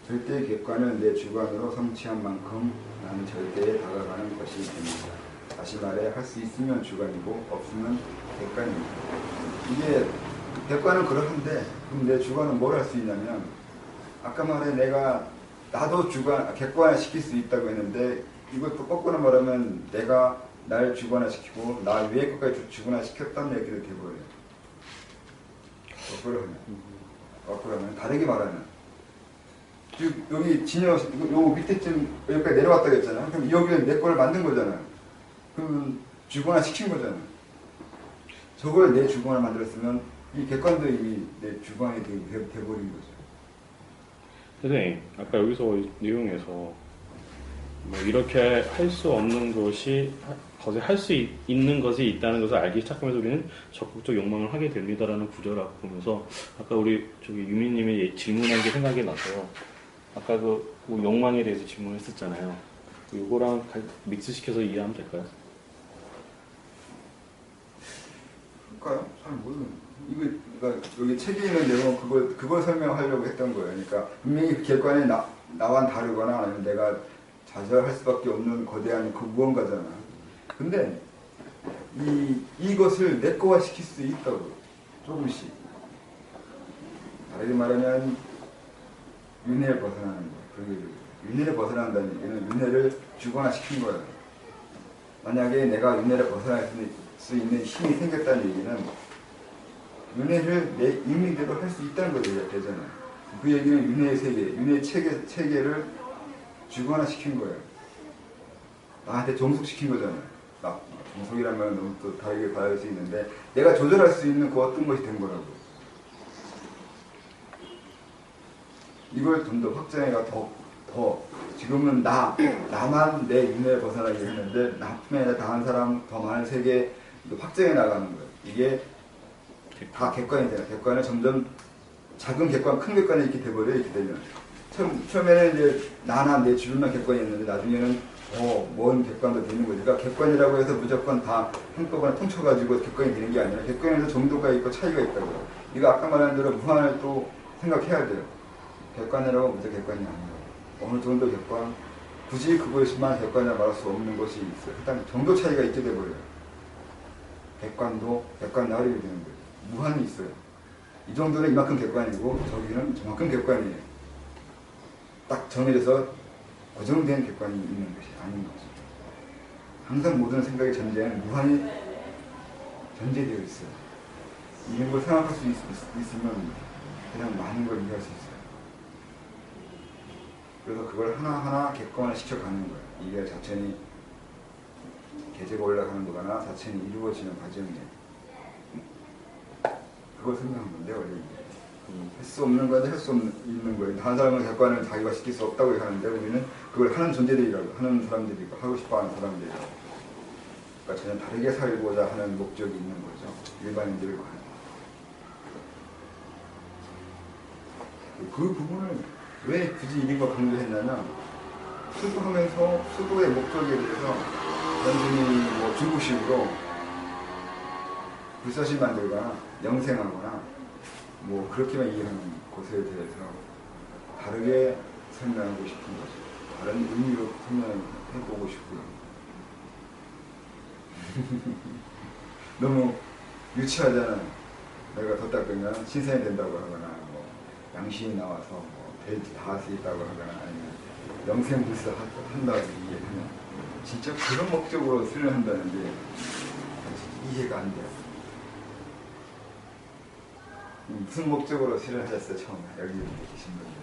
절대 객관을 내 주관으로 성취한 만큼 나는 절대에 다가가는 것이 됩니다. 다시 말해 할 수 있으면 주관이고 없으면 객관입니다. 이게 객관은 그러한데 그럼 내 주관은 뭘 할 수 있냐면 아까 말해 내가 나도 객관화 시킬 수 있다고 했는데 이것도 거꾸로 말하면 내가 날 주관화 시키고 나 위에 것까지 주관화 시켰다는 얘기도 되버려요. 거꾸로 하면 다르게 말하면 여기 진영 요 밑에쯤 여기까지 내려왔다고 했잖아. 그럼 여기는 내 걸 만든 거잖아. 그럼 주관화 시킨 거잖아. 저걸 내 주관을 만들었으면 이 객관도 이미 내 주관이 돼버린 거죠. 선생님, 아까 여기서 내용에서 뭐 이렇게 할 수 없는 것이 할 수 있는 것이 있다는 것을 알기 시작하면서 우리는 적극적 욕망을 하게 됩니다라는 구절을 보면서 아까 우리 유미님이 질문한 게 생각이 나서요. 아까 그 욕망에 대해서 질문했었잖아요. 이거랑 믹스시켜서 이해하면 될까요? 그럴까요? 잘 모르겠어요. 그러니까 여기 책에 있는 내용은 그걸 설명하려고 했던 거예요. 그러니까 분명히 객관이 나와는 다르거나 아니면 내가 좌절할 수밖에 없는 거대한 그 무언가잖아. 근데 이것을 내 거화 시킬 수 있다고 조금씩. 다르게 말하면 윤회를 벗어나는 거예요. 윤회를 벗어난다는 얘기는 윤회를 주관화 시킨 거예요. 만약에 내가 윤회를 벗어날 수 있는 힘이 생겼다는 얘기는 윤회를 내 의미대로 할 수 있다는 걸 얘기가 되잖아요. 그 얘기는 윤회의 세계, 윤회 체계를 주관화시킨 거예요. 나한테 종속시킨 거잖아요. 종속이라는 말 너무 또 다르게 받아들일 수 있는데 내가 조절할 수 있는 그 어떤 것이 된 거라고. 이걸 좀 더 확장해가 더 지금은 나만 내 윤회를 벗어나게 했는데 나뿐만 아니라 다른 사람 더 많은 세계 확장해 나가는 거예요. 이게 다 객관이 되나. 객관은 점점 작은 객관, 큰 객관이 이렇게 돼버려요. 이렇게 되면 처음에는 이제 나나 내 주변만 객관이었는데 나중에는 더 먼 객관도 되는 거죠. 그러니까 객관이라고 해서 무조건 다 한꺼번에 통쳐가지고 객관이 되는 게 아니라 객관에서 정도가 있고 차이가 있다고요. 이거 아까 말한 대로 무한을 또 생각해야 돼요. 객관이라고 무조건 객관이 아니에요. 어느 정도 객관, 굳이 그것만 객관이라 말할 수 없는 것이 있어요. 일단 정도 차이가 있게 돼버려요. 객관도 객관 나르게 되는 거예요. 무한이 있어요. 이 정도는 이만큼 객관이고 저기는 저만큼 객관이에요. 딱 정해져서 고정된 객관이 있는 것이 아닌 거죠. 항상 모든 생각의 전제는 무한이 전제되어 있어요. 이런 걸 생각할 수 있으면 그냥 많은 걸 이해할 수 있어요. 그래서 그걸 하나하나 객관화 시켜가는 거예요. 이게 자천이 계제가 올라가는 거나 자천이 이루어지는 과정이에요. 그걸 설명한 건데 원래 할 수 없는 건데 할 수 있는 거예요. 다른 사람은 객관을 자기가 시킬 수 없다고 하는데 우리는 그걸 하는 존재들이라고 하는 사람들이고 하고 싶어하는 사람들이라고. 그러니까 전혀 다르게 살고자 하는 목적이 있는 거죠. 일반인들과. 그 부분을 왜 굳이 이런 강조했냐면 수도하면서 수도의 목적에 대해서 단순히 뭐 중국식으로 불사시 만들거나 영생하거나 뭐 그렇게만 이해하는 것에 대해서 다르게 설명하고 싶은 거죠. 다른 의미로 설명해보고 싶고요. 너무 유치하잖아요. 내가 더 닦으면 신선이 된다고 하거나 뭐 양신이 나와서 뭐 돼지 다 할 수 있다고 하거나 아니면 영생불사 한다고 얘기하면 진짜 그런 목적으로 설명한다는 게 이해가 안 돼요. 무슨 목적으로 실현하셨어요, 처음에? 여기 계신 분들.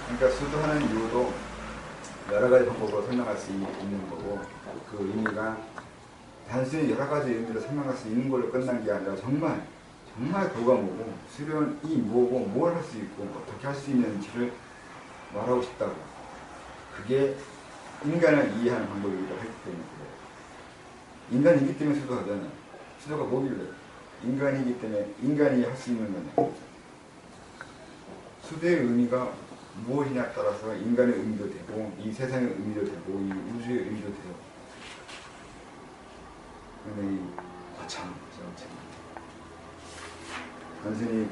그러니까 수도하는 이유도 여러 가지 방법으로 설명할 수 있는 거고, 그 의미가 단순히 여러 가지 의미로 설명할 수 있는 걸로 끝난 게 아니라 정말 뭐가 뭐고, 수련이 뭐고, 뭘 할 수 있고, 어떻게 할 수 있는지를 말하고 싶다고. 그게 인간을 이해하는 방법이기도 하기 때문에 그래요. 인간이기 때문에 수도하잖아요. 수도가 뭐길래? 인간이기 때문에 인간이 할 수 있는 거냐. 수도의 의미가 무엇이냐에 따라서 인간의 의미도 되고 이 세상의 의미도 되고 이 우주의 의미도 돼요. 근데 이 거창하죠. 단순히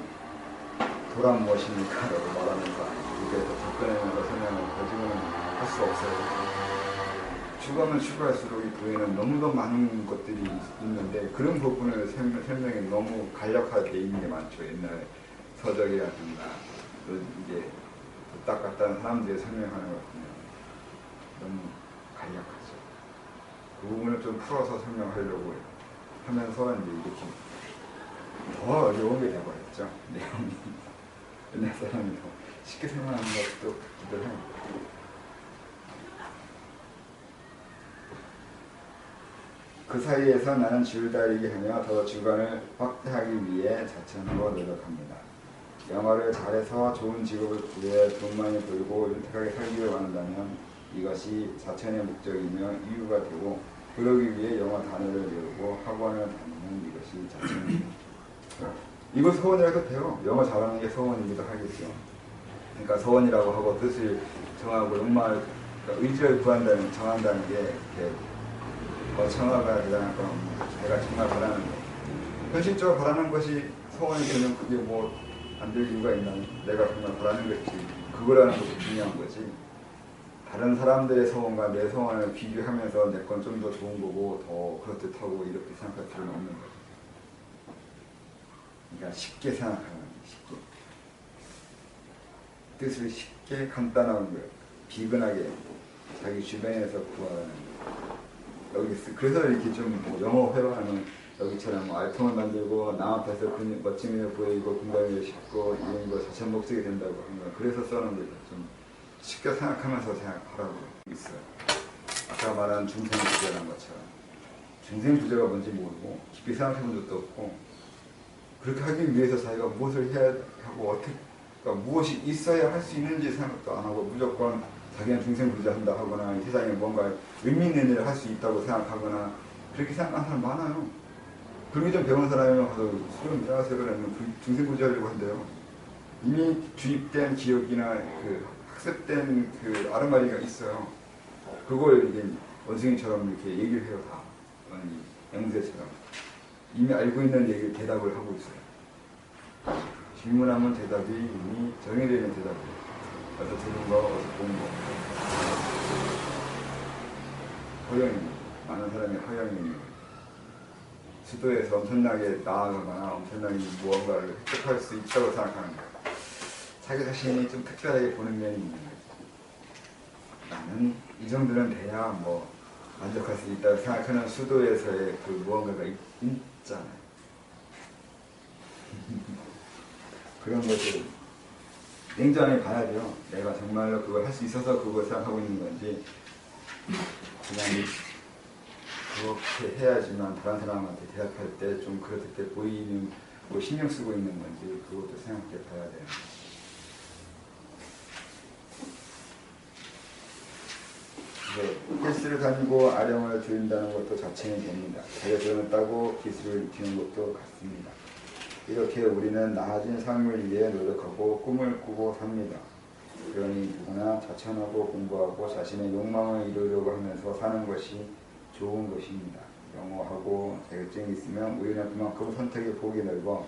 도란 무엇입니까? 라고 말하면서 이게 더 접근하면서 설명을 가지고는 할 수 없어요. 추가하면 추가할수록 이 도에는 너무도 많은 것들이 있는데 그런 부분을 설명이 너무 간략하게 있는 게 많죠. 옛날 서적이라든가 또 이제 딱 같다는 사람들이 설명하는 것 같으면 너무 간략하죠. 그 부분을 좀 풀어서 설명하려고 하면서 이제 이렇게 더 어려운 게 되어버렸죠. 내용이. 옛날 사람이 더 쉽게 설명하는 것도 기도 해요. 그 사이에서 나는 줄다리기 하며 더 주관을 확대하기 위해 자천하고 노력합니다. 영어를 잘해서 좋은 직업을 구해 돈 많이 벌고 윤택하게 살기를 원한다면 이것이 자천의 목적이며 이유가 되고 그러기 위해 영어 단어를 배우고 학원을 다니는 이것이 자천입니다. 이거 서원이라고 돼요. 영어 잘하는 게 서원이기도 하겠죠. 그러니까 서원이라고 하고 뜻을 정하고 욕망을 그러니까 의지를 구한다는 정한다는 게 이렇게 청아가 대단할 건 내가 정말 바라는 거. 현실적으로 바라는 것이 서원이 되면 그게 뭐 안 될 이유가 있나? 내가 정말 바라는 것이 그거라는 것이 중요한 거지. 다른 사람들의 서원과 내 서원을 비교하면서 내 건 좀 더 좋은 거고 더 그렇듯하고 이렇게 생각할 필요는 없는 거죠. 그러니까 쉽게 생각하는 거예요. 쉽게. 뜻을 쉽게 간단한 거예요. 비근하게 자기 주변에서 구하는 그래서 이렇게 좀뭐 영어 회화하는 여기처럼 뭐 알통을 만들고 남 앞에서 멋짐을 보이고 공감을 쉽고 이런 거 자체 목적이 된다고 하는 거 그래서 써는 거죠. 좀 쉽게 생각하면서 생각하라고 있어요. 아까 말한 중생부재라는 것처럼 중생부재가 뭔지 모르고 깊이 생각해 본 적도 없고 그렇게 하기 위해서 자기가 무엇을 해야 하고 어떻게 그러니까 무엇이 있어야 할 수 있는지 생각도 안 하고 무조건 자기는 중생부재한다 하거나 이 세상에 뭔가 의미 있는 일을 할 수 있다고 생각하거나 그렇게 생각하는 사람 많아요. 그러기 좀 배운 사람이면 가서 수련 일하세요 그러면 중생부재하려고 한대요. 이미 주입된 기억이나 그 학습된 그 아르마리가 있어요. 그걸 이제 원숭이처럼 이렇게 얘기를 해요 다. 앵무새처럼 이미 알고 있는 얘기를 대답을 하고 있어요. 질문하면 대답이 이미 정해져 있는 대답이에요. 어서 들은 거, 어서 본 거. 허영입니다. 많은 사람이 허영입니다. 수도에서 엄청나게 나아가거나 엄청나게 무언가를 획득할 수 있다고 생각하는 거예요. 자기 자신이 좀 특별하게 보는 면이 있는 거예요. 나는 이 정도는 돼야 뭐 만족할 수 있다고 생각하는 수도에서의 그 무언가가 있잖아요. 그런 것을 냉정하게 봐야 돼요. 내가 정말로 그걸 할 수 있어서 그걸 생각하고 있는 건지 그냥 그렇게 해야지만 다른 사람한테 대답할 때 좀 그렇을 때 보이는 뭐 신경 쓰고 있는 건지 그것도 생각해 봐야 돼요. 헬스를 다니고 아령을 들인다는 것도 자체는 됩니다. 자격증을 따고 기술을 익히는 것도 같습니다. 이렇게 우리는 나아진 삶을 위해 노력하고 꿈을 꾸고 삽니다. 그러니 누구나 자천하고 공부하고 자신의 욕망을 이루려고 하면서 사는 것이 좋은 것입니다. 영어하고 자격증이 있으면 우리는 그만큼 선택의 폭이 넓어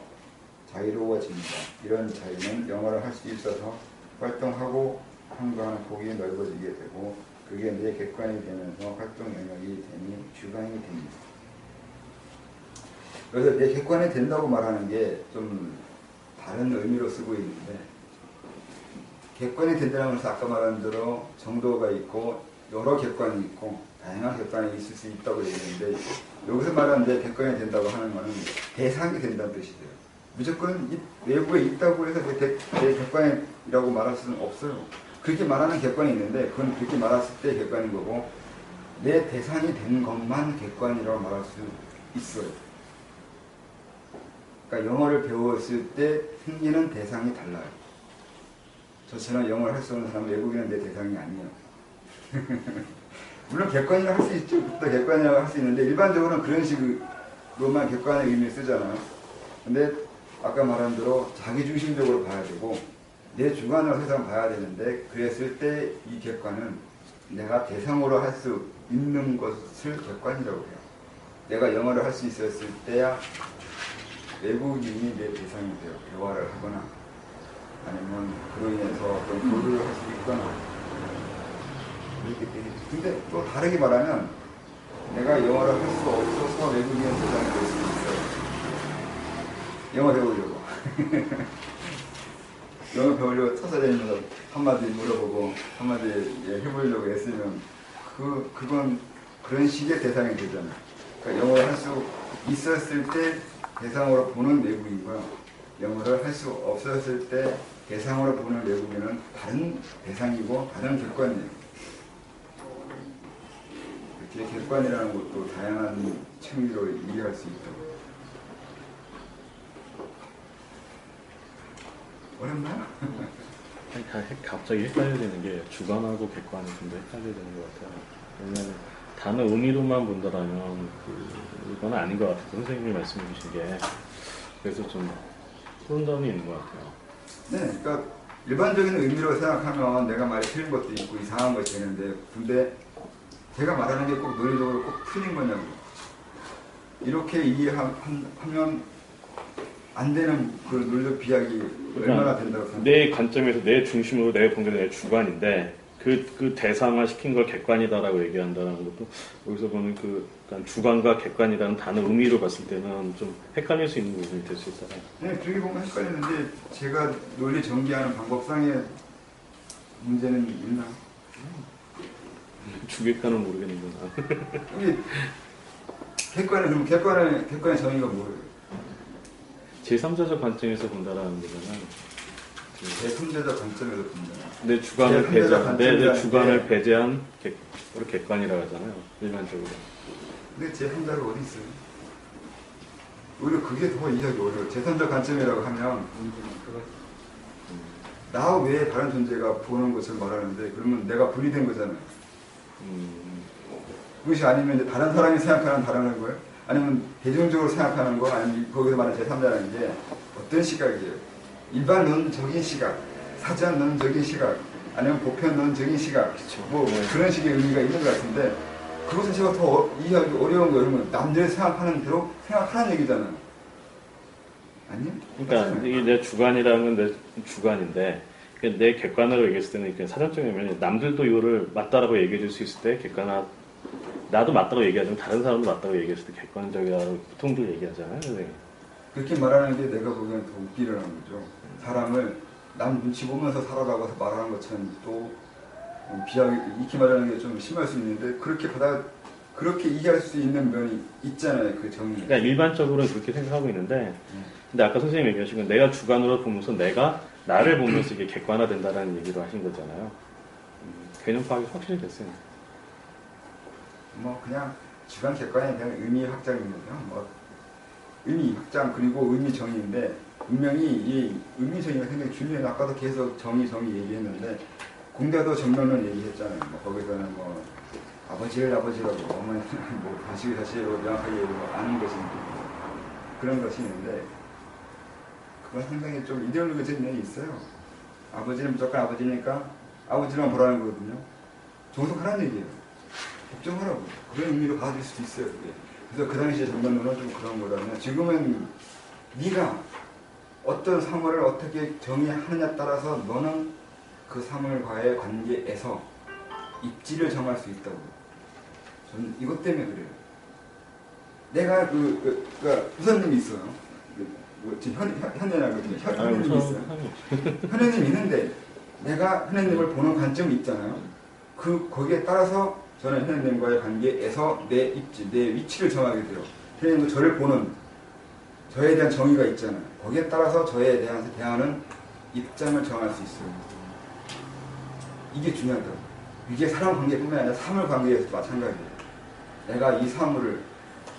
자유로워집니다. 이런 자유는 영어를 할 수 있어서 활동하고 참가하는 폭이 넓어지게 되고 그게 내 객관이 되면서 활동 영역이 되니 주관이 됩니다. 그래서 내 객관이 된다고 말하는 게 좀 다른 의미로 쓰고 있는데 객관이 된다는 것은 아까 말한 대로 정도가 있고 여러 객관이 있고 다양한 객관이 있을 수 있다고 얘기했는데 여기서 말하는 내 객관이 된다고 하는 것은 대상이 된다는 뜻이 돼요. 무조건 외부에 있다고 해서 내 객관이라고 말할 수는 없어요. 그렇게 말하는 객관이 있는데 그건 그렇게 말했을 때 객관인 거고 내 대상이 된 것만 객관이라고 말할 수 있어요. 그러니까 영어를 배웠을 때 생기는 대상이 달라요. 저처럼 영어를 할 수 없는 사람은 외국인은 내 대상이 아니에요. 물론 객관이라고 할 수 있죠. 또 객관이라고 할 수 있는데 일반적으로는 그런 식으로만 객관의 의미를 쓰잖아요. 근데 아까 말한 대로 자기중심적으로 봐야 되고 내 주관으로 세상 봐야 되는데 그랬을 때 이 객관은 내가 대상으로 할 수 있는 것을 객관이라고 해요. 내가 영어를 할 수 있었을 때야 외국인이 내 대상이 돼요. 대화를 하거나 아니면 그로 인해서 어떤 교류를 할 수 있거나 이렇게 되겠죠. 근데 또 다르게 말하면 내가 영어를 할 수 없어서 외국인 대상이 될 수도 있어요. 영어 배우려고. 영어 배우려고 찾아다니면서 한마디 물어보고 한마디 해보려고 애쓰면 그건 그런 식의 대상이 되잖아요. 그러니까 영어를 할 수 있었을 때 대상으로 보는 외국인과 영어를 할 수 없었을 때 대상으로 보는 외국인은 다른 대상이고 다른 객관이에요. 이렇게 객관이라는 것도 다양한 측면으로 이해할 수 있다고. 어렵나요? 갑자기 헷갈려야 되는 게 주관하고 객관이 좀 더 헷갈려야 되는 것 같아요. 왜냐하면 단어 의미로만 본다라면 이건 아닌 것 같아요. 선생님이 말씀해 주신 게. 그래서 좀 혼돈이 있는 것 같아요. 네, 그러니까 일반적인 의미로 생각하면 내가 말이 틀린 것도 있고 이상한 것이 되는데 근데 제가 말하는 게 꼭 논리적으로 꼭 틀린 거냐고. 이렇게 이해하면 안 되는 그 논리적 비약이 얼마나 된다고 생각해요? 내 관점에서 내 중심으로 내가 본 게 내 주관인데 그 대상화 시킨 걸 객관이다라고 얘기한다는 것도 여기서 보는 그러니까 주관과 객관이라는 단어 의미로 봤을 때는 좀 헷갈릴 수 있는 부분이 될 수 있잖아요. 네, 그렇게 보면 헷갈리는데 제가 논리 전개하는 방법상의 문제는 있나? 주객관은 모르겠는데 이게 객관의 정의가 뭐예요? 제3자적 관점에서 본다라는 거잖아요. 제3자적 관점에서 본다. 내 주관을 제3자적 배제한 내 관점이라는 주관을 게- 배제한 우리 객관이라고 하잖아요. 일반적으로. 근데 제3자가 어디 있어요? 오히려 그게 더 이해하기 어려워요. 제3자 관점이라고 하면 나 외에 다른 존재가 보는 것을 말하는데 그러면 내가 분리된 거잖아요. 그것이 아니면 이제 다른 사람이 생각하는 다른 거예요? 아니면 대중적으로 생각하는 거 아니면 거기서 말하는 제3자라는 게 어떤 시각이에요? 일반론적인 시각, 사전론적인 시각, 아니면 보편론적인 시각, 뭐 그런 식의 의미가 있는 것 같은데 그것은 제가 더 이해하기 어려운 거예요. 그러면 남들이 생각하는 대로 생각하는 얘기잖아요. 아니요? 그러니까 맞잖아요. 이게 내 주관이라는 건 내 주관인데 내 객관으로 얘기했을 때는 이렇게 사전적인 의미는 남들도 이거를 맞다라고 얘기해 줄 수 있을 때 객관화 나도 맞다고 얘기하지만 다른 사람도 맞다고 얘기했을 때 객관적이라고 보통들 얘기하잖아요. 선생님. 그렇게 말하는 게 내가 보기엔 더 웃기려는 거죠. 사람을 남 눈치 보면서 살아라고 해서 말하는 것처럼 또 비하게 이렇게 말하는 게 좀 심할 수 있는데 그렇게 이해할 수 있는 면이 있잖아요. 그 정의. 그러니까 일반적으로는 그렇게 생각하고 있는데 근데 아까 선생님이 얘기하신 건 내가 주관으로 보면서 내가 나를 보면서 이게 객관화된다라는 얘기를 하신 거잖아요. 개념 파악이 확실히 됐어요. 뭐 그냥 주관 객관에 대한 의미 확장이거든요. 뭐 의미 확장 그리고 의미 정의인데 분명히 이 의미 정의가 굉장히 중요해요. 아까도 계속 정의 얘기했는데 공대도 정면론 얘기했잖아요. 뭐 거기서는 뭐 아버지라고 어머니는 뭐 다시로 명확하게 아는 것이 그런 것이 있는데 그건 상당히 좀 이데올로기적인 면이 있어요. 아버지는 무조건 아버지니까 아버지만 보라는 거거든요. 종속하라는 얘기예요. 걱정하라고. 그런 의미로 받아들일 수도 있어요. 그게. 그래서 그 당시에 정면론은 좀 그런 거라면 지금은 네가 어떤 사물을 어떻게 정의하느냐에 따라서 너는 그 사물과의 관계에서 입지를 정할 수 있다고. 저는 이것 때문에 그래요. 내가 그러니까 부사님이 있어요. 현현이라고 현현님이 있어요. 현현님이 있는데 내가 현현님을 보는 관점이 있잖아요. 거기에 따라서 저는 현현님과의 관계에서 내 입지, 내 위치를 정하게 돼요. 현현님도 저를 보는 저에 대한 정의가 있잖아요. 거기에 따라서 저에 대한 대하는 입장을 정할 수 있어요. 이게 중요하다고. 이게 사람 관계뿐만 아니라 사물 관계에서도 마찬가지예요. 내가 이 사물을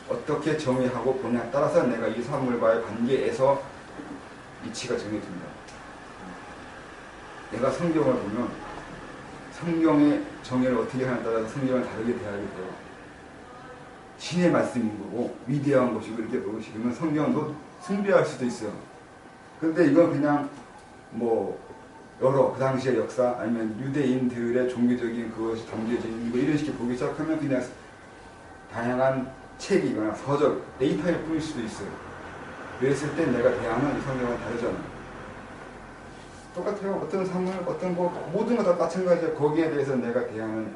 어떻게 정의하고 보냐에 따라서 내가 이 사물과의 관계에서 위치가 정해진다. 내가 성경을 보면 성경의 정의를 어떻게 하냐에 따라서 성경을 다르게 대하게 돼요. 신의 말씀인 거고 위대한 것이고 이렇게 보시면 성경도 숭배할 수도 있어요. 근데 이건 그냥 뭐 여러 그 당시의 역사 아니면 유대인들의 종교적인 그것이 담겨져 있는 거 이런 식의 보기 시작하면 그냥 다양한 책이거나 서적, 데이터일 뿐일 수도 있어요. 그랬을 때 내가 대하는 이 성경은 다르잖아요. 똑같아요. 어떤 사물, 어떤 거 모든 거 다 마찬가지예요. 거기에 대해서 내가 대하는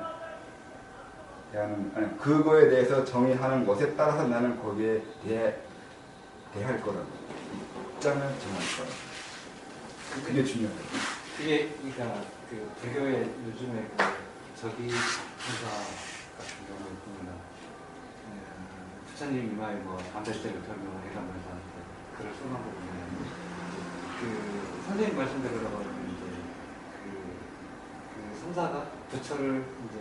아니 그거에 대해서 정의하는 것에 따라서 나는 거기에 대할 거라고 입장을 정할 거라고. 그게 중요해요. 그게 그러니까 그 불교의 요즘에 그 저기 행사 같은 경우에 보면 부처님 이마에 뭐 안배대를 설명을 해가면서 글을 써놓은 거 보면 그 선생님 말씀대로 이제 그 성사가 부처를 이제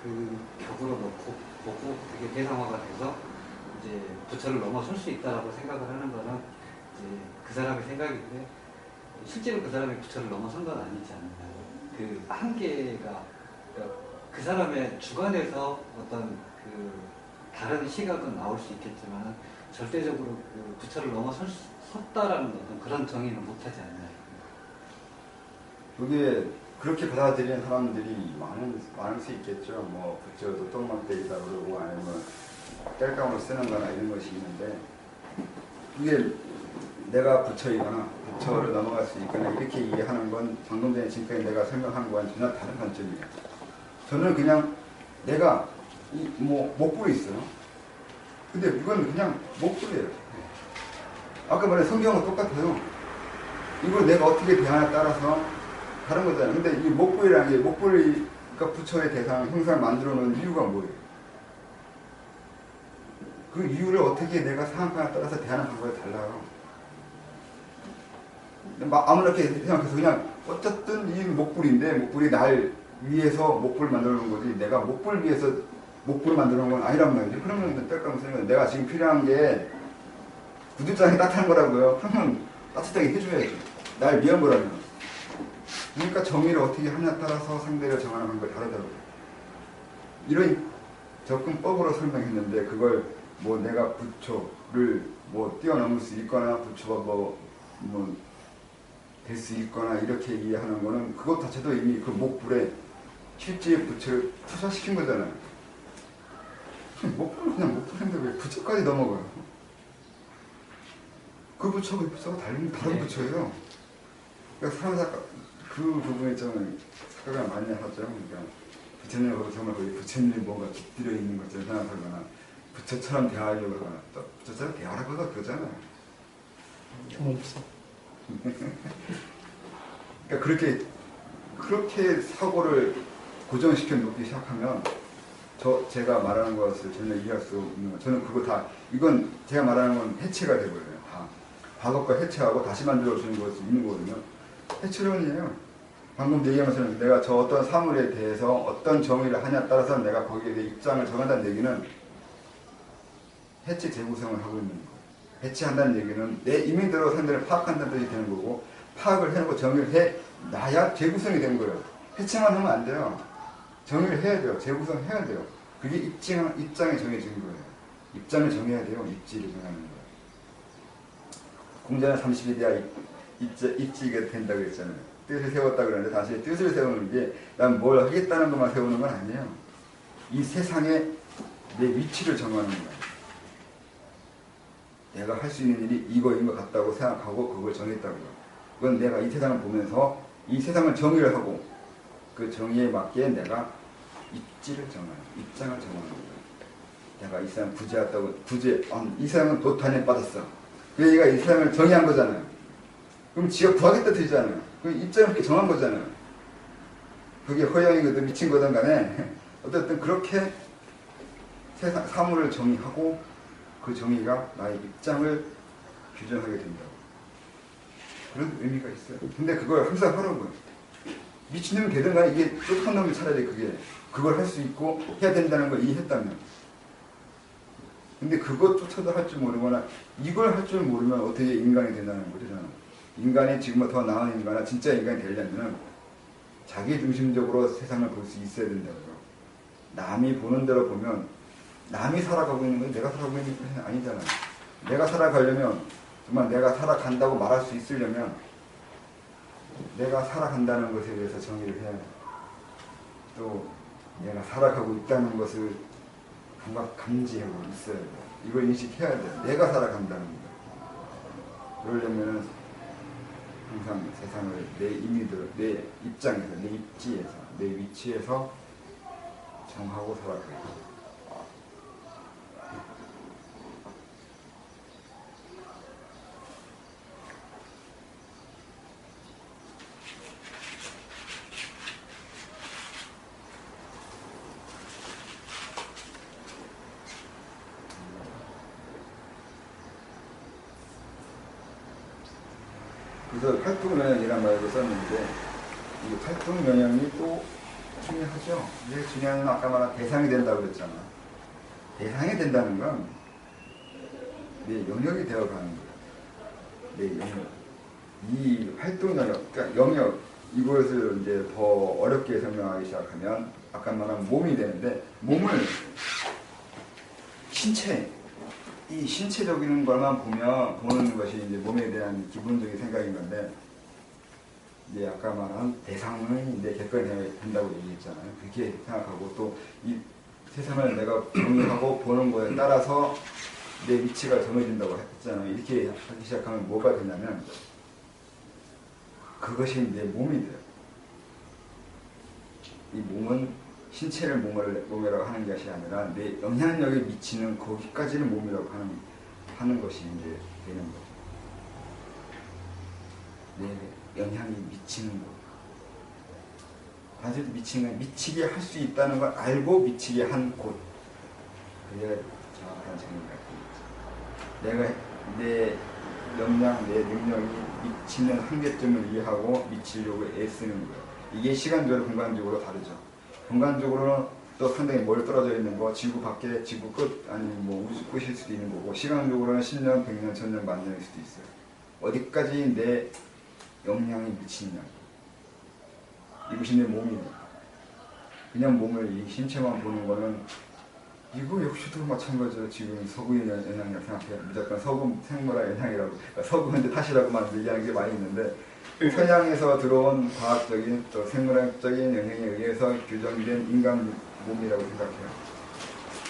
그 격으로 놓고 보고 그게 대상화가 돼서 이제 부처를 넘어설 수 있다라고 생각을 하는 거는 이제 그 사람의 생각인데 실제로 그 사람이 부처를 넘어선 건 아니지 않나요? 그 한계가 그 사람의 주관에서 어떤 그 다른 시각은 나올 수 있겠지만 절대적으로 그 부처를 넘어섰다라는 어떤 그런 정의는 못하지 않나요? 그게 그렇게 받아들이는 사람들이 많을 수 있겠죠. 뭐 부처도 똥막대기다 그러고 아니면 뗄감으로 쓰는 거나 이런 것이 있는데 그게 내가 부처이거나 부처를 넘어갈 수 있거나 이렇게 이해하는 건 방금 전에 지금까지 내가 설명한 거와는 전혀 다른 관점이에요. 저는 그냥 내가 뭐 목불이 있어요. 근데 이건 그냥 목불이에요. 아까 말한 성경은 똑같아요. 이걸 내가 어떻게 대하냐에 따라서 다른 거잖아요. 근데 이 목불이라는 게 목불이 그러니까 부처의 대상, 형상을 만들어 놓은 이유가 뭐예요? 그 이유를 어떻게 내가 생각하냐에 따라서 대하는 방법이 달라요. 아무렇게 생각해서 그냥 어쨌든 이 목불인데 목불이 날 위해서 목불을 만들어 놓은 거지 내가 목불 위해서 목불을 만들어 놓은 건 아니란 말이지. 그러면 뗄까면 쓰는 거예요. 내가 지금 필요한 게 구두장이 따뜻한 거라고요. 그러면 따뜻하게 해줘야지. 날 위한 거라면. 그러니까 정의를 어떻게 하냐에 따라서 상대를 정하는 방법이 다르다고요. 이런 접근법으로 설명했는데 그걸 뭐 내가 부처를 뭐 뛰어넘을 수 있거나 부처가 뭐 될 수 있거나 이렇게 이해하는 거는 그것 자체도 이미 그 목불에 실제 부처를 투사시킨 거잖아요. 목불은 그냥 목불인데 왜 부처까지 넘어가요? 그 부처가 이 부처가 다른 부처예요. 그러니까 사람들 그 부분에 좀 생각을 많이 하죠. 그러니까 부처님하고 정말 거기 부처님이 뭔가 깃들여 있는 것처럼 생각하거나 부처처럼 대하려고 하거나 또 부처처럼 대하라고 하고 그러잖아요. 없어. 그러니까 그렇게 사고를 고정시켜 놓기 시작하면 제가 말하는 것을 전혀 이해할 수 없는 거. 저는 그거 다 이건 제가 말하는 건 해체가 되버려요. 다 과거과 해체하고 다시 만들어 주는 것이 있는 거거든요. 해체론이에요. 방금 얘기한 것처럼 내가 저 어떤 사물에 대해서 어떤 정의를 하냐에 따라서 내가 거기에 대해 입장을 정한다는 얘기는 해체 재구성을 하고 있는 거예요. 해체한다는 얘기는 내 임의대로 상대를 파악한다는 뜻이 되는 거고 파악을 해놓고 정의를 해놔야 재구성이 된 거예요. 해체만 하면 안 돼요. 정의를 해야 돼요. 재구성해야 돼요. 그게 입장이 정해진 거예요. 입장을 정해야 돼요. 입지를 정하는 거예요. 공자는 30일 돼야 입지가 된다고 했잖아요. 뜻을 세웠다 그러는데 다시 뜻을 세우는 게 난 뭘 하겠다는 것만 세우는 건 아니에요. 이 세상에 내 위치를 정하는 거예요. 내가 할 수 있는 일이 이거인 것 같다고 생각하고 그걸 정했다고요. 그건 내가 이 세상을 보면서 이 세상을 정의를 하고 그 정의에 맞게 내가 입지를 정하는, 입장을 정하는 거예요. 내가 이 세상 부재했다고, 이 세상은 도탄에 빠졌어. 그 얘가 이 세상을 정의한 거잖아요. 그럼 지가 구하겠다 뜻이잖아요. 그 입장을 그렇게 정한 거잖아요. 그게 허영이거든 미친 거든 간에 어쨌든 그렇게 세상, 사물을 정의하고 그 정의가 나의 입장을 규정하게 된다고. 그런 의미가 있어요. 근데 그걸 항상 하라고요. 미친놈이 되든 간에 이게 똑똑한 놈이 차라리 그걸 할 수 있고 해야 된다는 걸 이해했다면. 근데 그것조차도 할 줄 모르거나 이걸 할 줄 모르면 어떻게 인간이 된다는 거잖아. 인간이 지금보다 더 나은 인간이나 진짜 인간이 되려면 자기 중심적으로 세상을 볼 수 있어야 된다고요. 남이 보는 대로 보면 남이 살아가고 있는 건 내가 살아가고 있는 것이 아니잖아요. 내가 살아가려면 정말 내가 살아간다고 말할 수 있으려면 내가 살아간다는 것에 대해서 정의를 해야 돼. 또 내가 살아가고 있다는 것을 감지하고 있어야 돼. 이걸 인식해야 돼. 내가 살아간다는 거. 그러려면 항상 세상을 내 임의대로, 내 입장에서, 내 입지에서, 내 위치에서 정하고 살아가야 돼. 그래서 활동영역이란 말도 썼는데 이 활동영역이 또 중요하죠. 이게 중요한 건 아까 말한 대상이 된다고 그랬잖아. 대상이 된다는 건 내 영역이 되어가는 거예요. 내 영역. 이 활동영역, 그러니까 영역, 이것을 이제 더 어렵게 설명하기 시작하면 아까 말한 몸이 되는데 몸을 이 신체적인 것만 보는 것이 이제 몸에 대한 기본적인 생각인 건데, 이제 아까 말한 대상은 이제 객관이 된다고 얘기했잖아요. 그렇게 생각하고 또 이 세상을 내가 정의하고 보는 거에 따라서 내 위치가 정해진다고 했잖아요. 이렇게 하기 시작하면 뭐가 되냐면 그것이 내 몸이 돼요. 이 몸은 신체를 몸이라고 하는 것이 아니라 내 영향력에 미치는 거기까지는 몸이라고 하는 것이 이제 되는 거죠. 내 영향이 미치는 것. 단순히 미치게 할 수 있다는 걸 알고 미치게 한 곳. 그게 정확한 정의가 내가 내 역량, 내 능력이 미치는 한계점을 이해하고 미치려고 애쓰는 거예요. 이게 시간적으로 공간적으로 다르죠. 공간적으로는 또 상당히 멀리 떨어져 있는 거, 지구 밖에, 지구 끝, 아니면 뭐 우주 끝일 수도 있는 거고, 시간적으로는 10년, 100년, 1000년, 만년일 수도 있어요. 어디까지 내 역량이 미치냐. 이것이 내 몸이에요. 그냥 몸을 이 신체만 보는 거는 이거 역시도 마찬가지로 지금 서구의 영향이라고 생각해요. 무조건 서구 생물학 영향이라고, 그러니까 서구인데 탓이라고만 얘기하는 게 많이 있는데 서양에서 들어온 과학적인 또 생물학적인 영향에 의해서 규정된 인간 몸이라고 생각해요.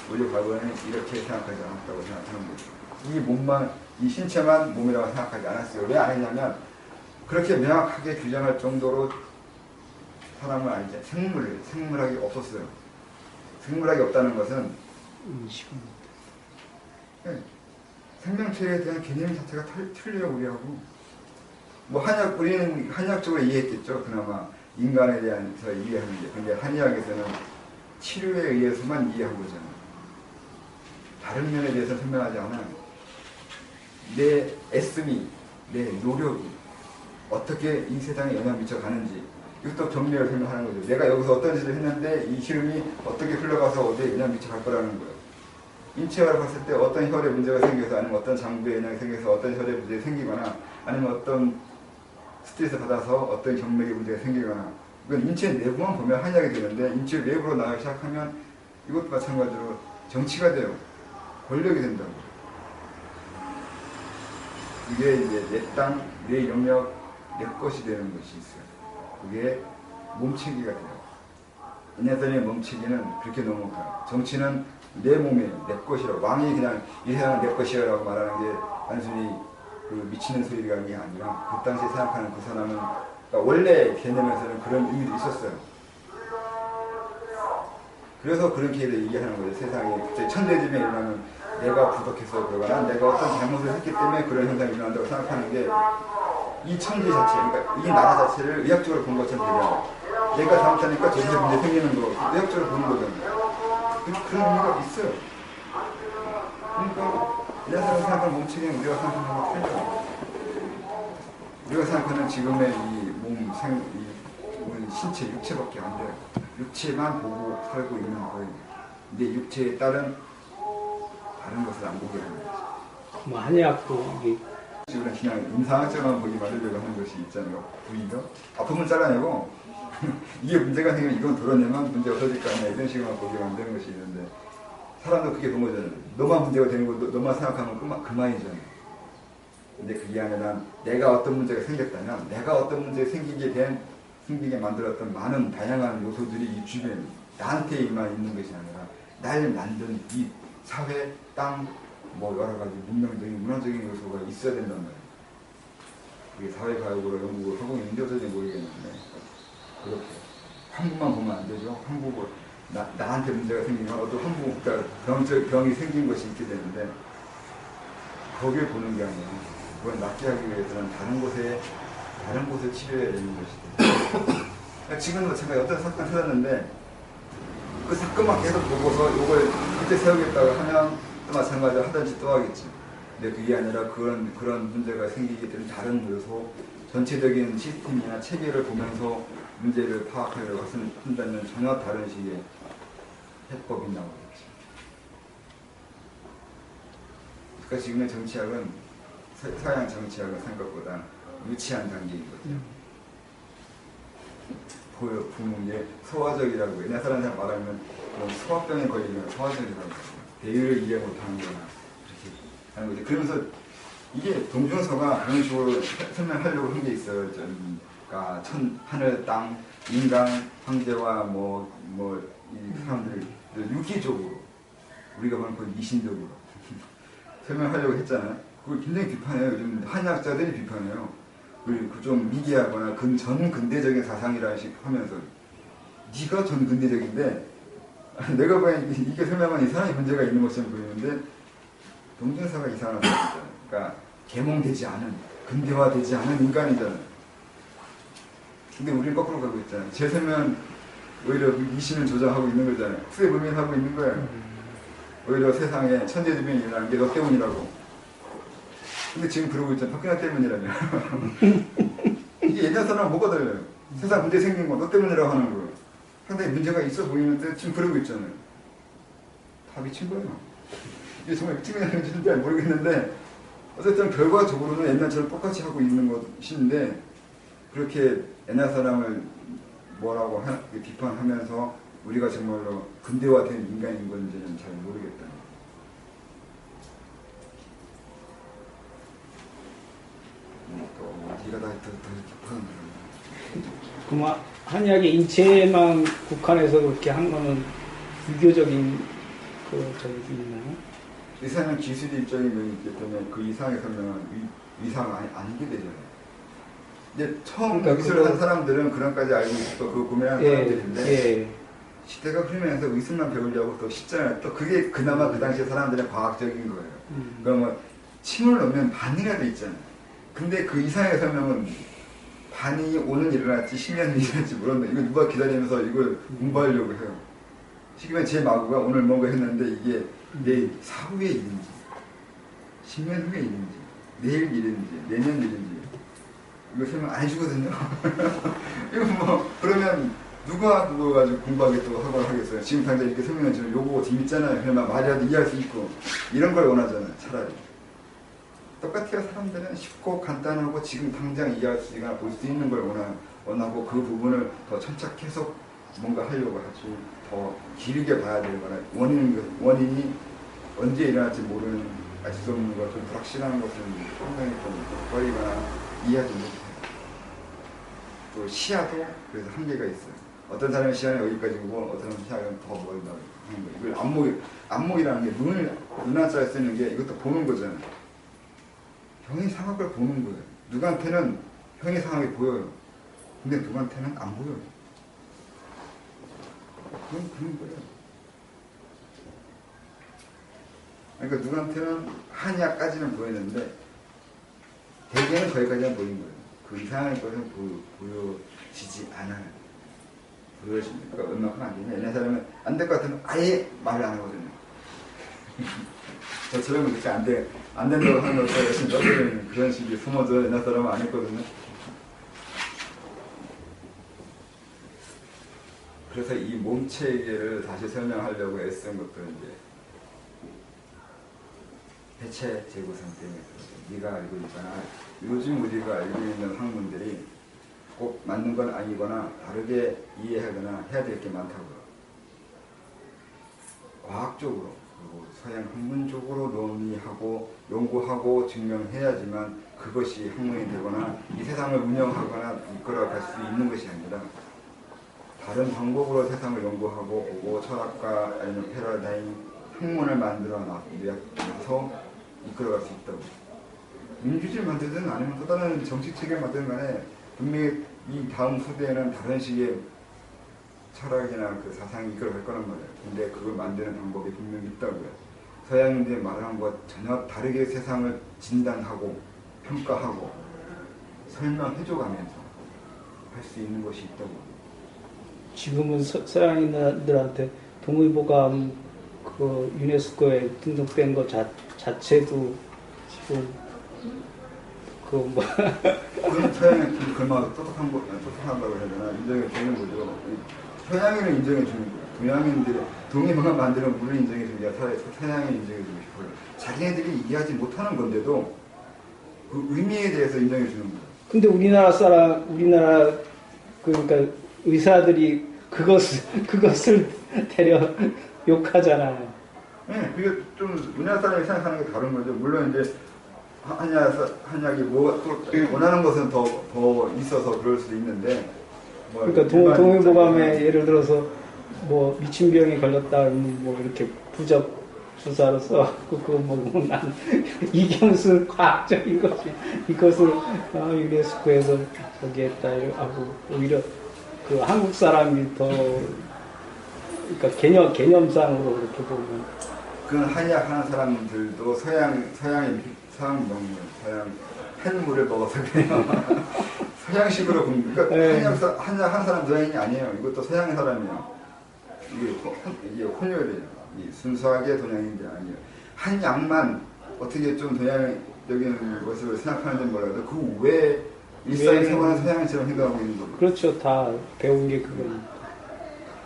우리 과거에는 이렇게 생각하지 않았다고 생각하는 거죠. 이 몸만, 이 신체만 몸이라고 생각하지 않았어요. 왜 안 했냐면 그렇게 명확하게 규정할 정도로 사람을 알지, 생물학이 없었어요. 생물학이 없다는 것은 생명체에 대한 개념 자체가 틀려요, 우리하고. 뭐 우리는 한의학적으로 이해했겠죠. 그나마 인간에 대해서 이해하는 게. 근데 한의학에서는 치료에 의해서만 이해하고 있잖아요. 다른 면에 대해서 설명하지 않아요. 내 애씀이, 내 노력이 어떻게 이 세상에 영향을 미쳐가는지 이것도 정리를 설명하는 거죠. 내가 여기서 어떤 짓을 했는데 이 흐름이 어떻게 흘러가서 어디에 영향을 미쳐갈 거라는 거예요. 인체학을 봤을 때 어떤 혈에 문제가 생겨서 아니면 어떤 장부에 영향이 생겨서 어떤 혈에 문제가 생기거나 아니면 어떤 스트레스 받아서 어떤 경맥에 문제가 생기거나 이건 인체 내부만 보면 한약이 되는데 인체 외부로 나가기 시작하면 이것도 마찬가지로 정치가 돼요. 권력이 된다고. 이게 이제 내 땅, 내 영역, 내 것이 되는 것이 있어요. 그게 몸체기가 돼요. 인해선의 몸체기는 그렇게 넘어가요. 정치는 내 몸에 내 것이라고. 왕이 그냥 이 세상은 내 것이라고 말하는 게 단순히 그 미치는 소리가 아니라 그 당시에 생각하는 그 사람은 그러니까 원래 개념에서는 그런 의미도 있었어요. 그래서 그렇게 얘기하는 거죠. 세상에 갑자기 천대지변이 일어나면 내가 부덕해서 그러거나 내가 어떤 잘못을 했기 때문에 그런 현상이 일어난다고 생각하는 게 이 천지 자체, 그러니까 이 나라 자체를 의학적으로 본 것처럼 되잖아요. 내가 잘못하니까 저기서 문제 생기는 거 의학적으로 보는 거잖아요. 그런 의미가 있어요. 그러니까 이런 사람이 생각하는 몸체계는 우리가 생각하는 것과 틀려요. 우리가 생각하는 지금의 이 몸, 우리 신체, 육체밖에 안 돼요. 육체만 보고 살고 있는 거예요. 근데 육체에 따른 다른 것을 안 보게 하는 거죠. 뭐 한의학도 이게 지금 그냥 임상학적으로만 보기 만들려고 하는 것이 있잖아요. 부위가 아프면 잘라내고 이게 문제가 생기면 이건 덜어내면 문제가 없어질 거 아니야. 이런 식으로만 보게 만드는 것이 있는데 사람도 그게 그런 거잖아요. 너만 문제가 되는 거 너만 생각하면 그만이잖아요. 근데 그게 아니라 내가 어떤 문제가 생겼다면 내가 어떤 문제가 생기게 만들었던 많은 다양한 요소들이 이 주변에 나한테만 있는 것이 아니라 날 만든 이 사회, 땅, 뭐 여러 가지 문명적인 문화적인 요소가 있어야 된단 말이에요. 그게 사회과학으로 연구를 하고 있는지 어떤지 모르겠는데 그렇게 한국만 보면 안 되죠. 한국을 나한테 문제가 생기면 어떤 한국 병이 생긴 것이 있게 되는데 거기를 보는 게 아니라 그걸 낫게 하기 위해서는 다른 곳에 치료해야 되는 것이죠. 지금도 제가 어떤 사건 터졌는데 그 사건만 계속 보고서 이걸 그때 세우겠다고 하면 또 마찬가지로 하든지 또 하겠지. 근데 그게 아니라 그런 문제가 생기게 되는 다른 요소, 전체적인 시스템이나 체계를 보면서 문제를 파악하려고 한다면 전혀 다른 식의 해법이 나오겠지. 그러니까 지금의 정치학은 서양 정치학은 생각보다 유치한 단계이거든요. 부모의 소화적이라고 옛날 사람들 말하면 소화병에 걸리면 소화적이라고 해요. 대의를 이해 못하는 거나 그렇게 하는 거죠. 그러면서 이게 동중서가 그런 식으로 설명하려고 한 게 있어요. 그러니까 하늘, 땅, 인간, 황제와 이 사람들을 유기적으로 우리가 보는 그 미신적으로 설명하려고 했잖아요. 그걸 굉장히 비판해요. 요즘 한의학자들이 비판해요. 그 좀 미개하거나 전근대적인 사상이라는 식 하면서 네가 전근대적인데 내가 보기엔 이게 설명은 이 사람이 문제가 있는 것처럼 보이는데 동전사가 이상한 사람이잖아요. 그러니까 계몽되지 않은 근대화되지 않은 인간이잖아요. 근데 우리는 거꾸로 가고 있잖아요. 제 설명은 오히려 이신을 조정하고 있는 거잖아요. 수의 범인하고 있는 거예요. 오히려 세상에 천재지변이 일어나는 게 너 때문이라고. 근데 지금 그러고 있잖아. 박근혜 때문이라며. 이게 옛날 사람은 뭐가 달라요? 세상 문제 생긴 거 너 때문이라고 하는 거예요. 상당히 문제가 있어 보이는데 지금 그러고 있잖아요. 다 미친 거예요. 이게 정말 미친 건지 잘 모르겠는데 어쨌든 결과적으로는 옛날처럼 똑같이 하고 있는 것인데 그렇게 옛날 사람을 뭐라고 비판하면서 우리가 정말로 근대화된 인간인 건지는 잘 모르겠다. 또 어디가 다 더 그만 한약의 인체만 국한해서 그렇게 한 거는 유교적인 그 저기 있나요? 이상은 기술의 입장이 있기 때문에 그 이상의 설명은 위상 아니게 되잖아요. 근데 처음 그러니까 의술을 한 사람들은 그런까지 알고 있어 그 구매한 사람들인데 예. 시대가 흐르면서 의술만 배우려고 또 쉽잖아요. 또 그게 그나마 그 당시에 사람들의 과학적인 거예요. 그러면 침을 넣으면 반이라도 있잖아요. 근데 그 이상의 설명은 반이 오늘 일어났지 10년이 일어났지 모른다. 이거 누가 기다리면서 이걸 공부하려고 해요. 시기면 제 마구가 오늘 뭔가 했는데 이게 내 사후의 일인지 10년 후의 일인지 내일 일인지 내년 일인지 이거 설명 안 해주거든요. 이거 뭐 그러면 누가 그거 가지고 공부하겠다고 학원을 하겠어요. 지금 당장 이렇게 설명해 주면 요거 재밌잖아요. 그러면 말이라도 이해할 수 있고 이런 걸 원하잖아요. 차라리 똑같아요. 사람들은 쉽고 간단하고 지금 당장 이해할 수 있거나 볼 수 있는 걸 원하고 그 부분을 더 천착해서 뭔가 하려고 하지 더 길게 봐야 되거나 원인이 언제 일어날지 모르는 알 수 없는 것, 좀 불확실한 것은 상당히 좀 꺼리거나 이해하지 못해요. 또 시야도 그래서 한계가 있어요. 어떤 사람의 시야는 여기까지고 어떤 사람의 시야는 더 멀다 하는 거예요. 이걸 안목이라는 게 눈한자에 쓰는 게 이것도 보는 거잖아요. 형이 상한 걸 보는 거예요. 누구한테는 형이 상하게 보여요. 근데 누구한테는 안 보여요. 그런 거예요. 그러니까 누구한테는 한약까지는 보이는데 대개는 거기까지는 보이는 거예요. 그 이상의 것은 보여지지 않아요. 보여집니다. 그러니까 얼마큼 안 되냐. 옛날 사람은 안 될 것 같으면 아예 말을 안 하거든요. 저처럼 그렇게 안 된다고 하는 것과 열심히 떠들는 그런 식의 숨어져 옛날 사람은 안 했거든요. 그래서 이 몸체계를 다시 설명하려고 애쓴 것도 이제 해체 재구성 때문에 네가 알고 있거나 요즘 우리가 알고 있는 학문들이 꼭 맞는 건 아니거나 다르게 이해하거나 해야 될 게 많다고요. 과학적으로 그리고 서양 학문적으로 논의하고 연구하고 증명해야지만 그것이 학문이 되거나 이 세상을 운영하거나 이끌어갈 수 있는 것이 아니라 다른 방법으로 세상을 연구하고 오고 철학과 아니면 패러다임 학문을 만들어 놔서 이끌어갈 수 있다고. 민주주의 만들든 아니면 또 다른 정치체계 만들든 간에 분명히 이 다음 세대에는 다른 식의 철학이나 그 사상이 이끌어갈 거란 말이에요. 근데 그걸 만드는 방법이 분명히 있다고요. 서양인들이 말하는 것 전혀 다르게 세상을 진단하고 평가하고 설명해줘가면서 할 수 있는 것이 있다고. 지금은 서양인들한테 동의보감 그 유네스코에 등록된 것 자체도 지금 그 그건 서양의 글마다 똑똑한다고 해야 되나 인정해 주는 거죠. 서양인은 인정해 주는 거예요. 동양인들이 동의보감 만들면 물론 인정해 주는 게 서양인 인정해 주고 싶어요. 자기네들이 이해하지 못하는 건데도 그 의미에 대해서 인정해 주는 거예요. 근데 우리나라 그러니까 의사들이 그것을 대려 욕하잖아요. 네, 그게 좀 우리나라 사람이 생각하는 게 다른 거죠. 물론 이제 한약이 뭐 또 원하는 것은 더 있어서 그럴 수도 있는데. 뭐 그러니까 동의보감에 예를 들어서 뭐 미친병에 걸렸다 그러면 뭐 이렇게 부적 주사로 써갖고 그거 먹으면 난 이경수 과학적인 것이 이것을 유네스코에서 저기 했다 하고 오히려 그 한국 사람이 더 그러니까 개념상으로 그렇게 보면 그 한약 하는 사람들도 서양 농물, 서양 팬물을 먹어서 그래요. 서양식으로 그러니까 네. 한 사람 동양인이 아니에요. 이것도 서양의 사람이에요. 이게 혼혈이에요. 이 순수하게 동양인이 아니에요. 한 양만 어떻게 좀 동양적인 것을 생각하는지 몰라도 그 외에 일상생활은 서양처럼 행동하고 있는 거예요. 그렇죠. 다 배운 게 그거니까.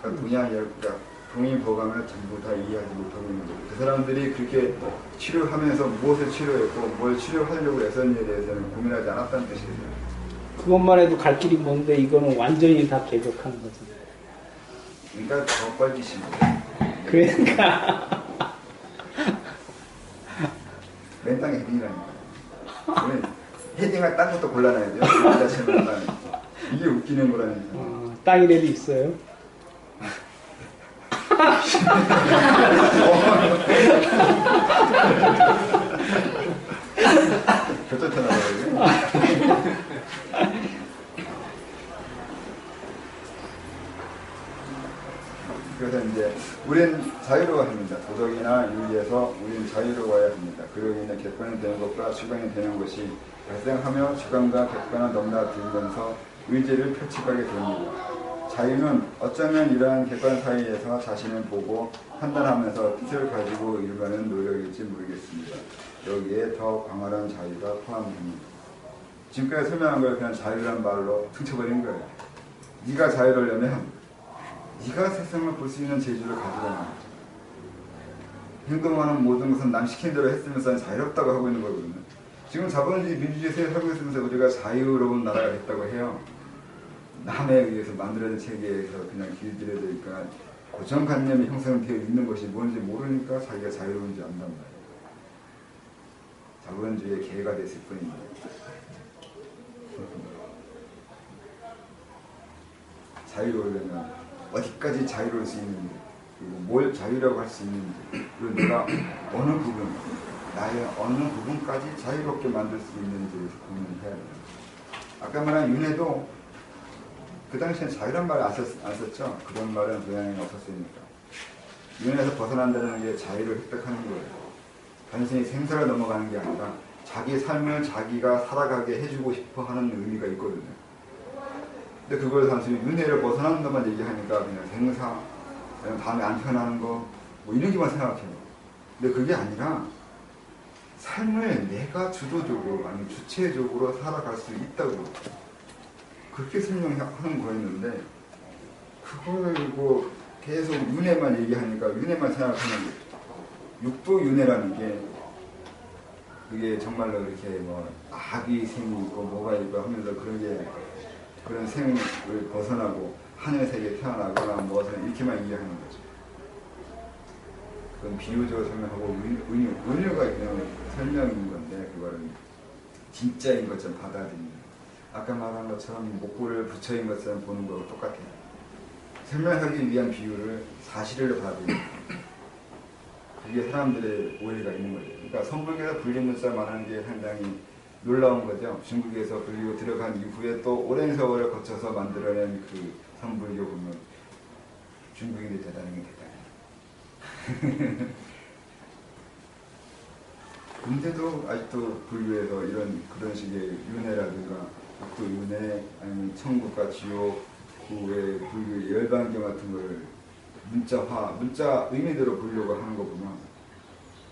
그러니까 그러니까 동의보감을 전부 다 이해하지 못하고 있는 거죠. 그 사람들이 그렇게 치료하면서 무엇을 치료했고 뭘 치료하려고 애썼는지에 대해서는 고민하지 않았다는 뜻이에요. 그것만 해도 갈 길이 먼데 이거는 완전히 다 개벽하는 거죠. 그러니까 더 뻘짓입니다. 그러니까 맨땅에 헤딩이라니까. 헤딩할 딴 것도 골라놔야 돼요. 그 자체는 땅. 이게 웃기는 거라니까. 땅이라도 있어요. 교토 나가요. 그래서 이제 우리는 자유로워야 합니다. 도덕이나 윤리에서 우리는 자유로워야 합니다. 그로 인해 객관이 되는 것과 주관이 되는 것이 발생하며 주관과 객관을 넘나들면서 의지를 표출하게 됩니다. 자유는 어쩌면 이러한 객관 사이에서 자신을 보고 판단하면서 뜻을 가지고 일가는 노력일지 모르겠습니다. 여기에 더 광활한 자유가 포함됩니다. 지금까지 설명한 걸 그냥 자유란 말로 퉁쳐버린 거예요. 네가 자유로우려면 네가 세상을 볼 수 있는 재주를 가지거나 행동하는 모든 것은 남 시킨 대로 했으면서 자유롭다고 하고 있는 거거든요. 지금 자본주의 민주주의 세계에 살고 있으면서 우리가 자유로운 나라가 됐다고 해요. 남에 의해서 만들어진 체계에서 그냥 길들여져 있거나 고정관념이 형성되어 있는 것이 뭔지 모르니까 자기가 자유로운지 안단 말이에요. 자본주의의 개가 됐을 뿐입니다. 자유로우려면 어디까지 자유로울 수 있는지, 그리고 뭘 자유라고 할 수 있는지, 그리고 내가 어느 부분, 나의 어느 부분까지 자유롭게 만들 수 있는지를 고민해야 돼요. 아까 말한 윤회도 그 당시엔 자유란 말을 안 썼죠. 그런 말은 동양에는 없었으니까. 윤회에서 벗어난다는 게 자유를 획득하는 거예요. 단순히 생사를 넘어가는 게 아니라 자기 삶을 자기가 살아가게 해주고 싶어 하는 의미가 있거든요. 근데 그걸 단순히 윤회를 벗어나는 것만 얘기하니까 그냥 생사, 그냥 다음에 안 태어나는 거, 뭐 이런 게만 생각해요. 근데 그게 아니라 삶을 내가 주도적으로, 아니면 주체적으로 살아갈 수 있다고. 그렇게 설명하는 거였는데, 그걸 뭐 계속 윤회만 얘기하니까 윤회만 생각하는 거죠. 육도 윤회라는 게, 그게 정말로 이렇게 뭐 악이 생이 있고 뭐가 있고 하면서 그런 생을 벗어나고 하늘 세계에 태어나거나 무엇을 이렇게만 이해하는 거죠. 그건 비유적으로 설명하고 은유가 그냥 설명인 건데 그거를 진짜인 것처럼 받아들이는. 아까 말한 것처럼 목구를 부처인 것처럼 보는 거하고 똑같아요. 설명하기 위한 비유를 사실을 받아들이는. 그게 사람들의 오해가 있는 거죠. 그러니까 선불교에서 분리문자 말하는 게 상당히 놀라운 거죠. 중국에서 불리고 들어간 이후에 또 오랜 세월을 거쳐서 만들어낸 그 선불교 보면 중국인들이 대단한 게 대단해요. 근데도 아직도 불교에서 그런 식의 윤회라든가 또 윤회 아니면 천국과 지옥 그 외에 불교의 열반경 같은 걸 문자 의미대로 보려고 하는 거 보면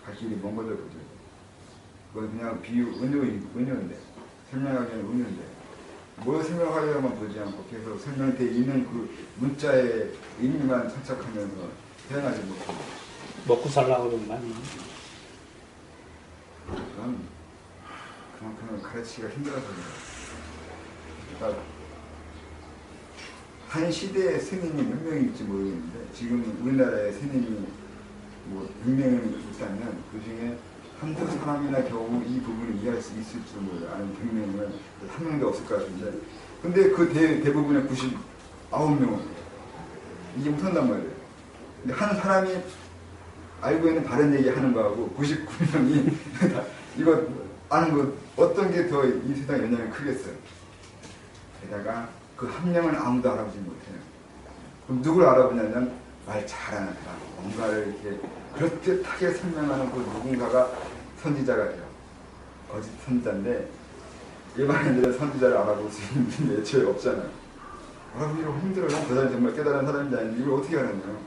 갈 길이 먼 거죠, 그죠? 그건 그냥 비유, 은유인데 설명하기에는 은유인데 뭘 설명하려고만 보지 않고 계속 설명되어 있는 그 문자의 의미만 착착하면서 태어나지 못하고 먹고 살라고 그러면 많이. 그만큼 가르치기가 힘들어서 그래요. 그러니까 한 시대의 스님이 몇 명일지 모르겠는데 지금 우리나라의 스님이 뭐 100명이 있다면 그 중에 한두 사람이나 겨우 이 부분을 이해할 수 있을지 몰라요. 아니면 100명은 한 명도 없을 것 같은데 근데 그 대부분의 99명은 이게 못한단 말이에요. 근데 한 사람이 알고 있는 다른 얘기 하는 거하고 99명이 이거 아는 거 어떤 게 더 이 세상에 영향이 크겠어요. 게다가 그 한 명은 아무도 알아보지 못해요. 그럼 누굴 알아보냐면 말 잘하는 사람, 뭔가를 이렇게 그럴듯하게 설명하는 그 누군가가 선지자가 돼요. 거짓 선지자인데 일반인들은 선지자를 알아볼 수 있는 게 애초에 없잖아요. 알아보기로 힘들어요. 그 사람이 정말 깨달은 사람인지 아닌지 이걸 어떻게 하느냐요.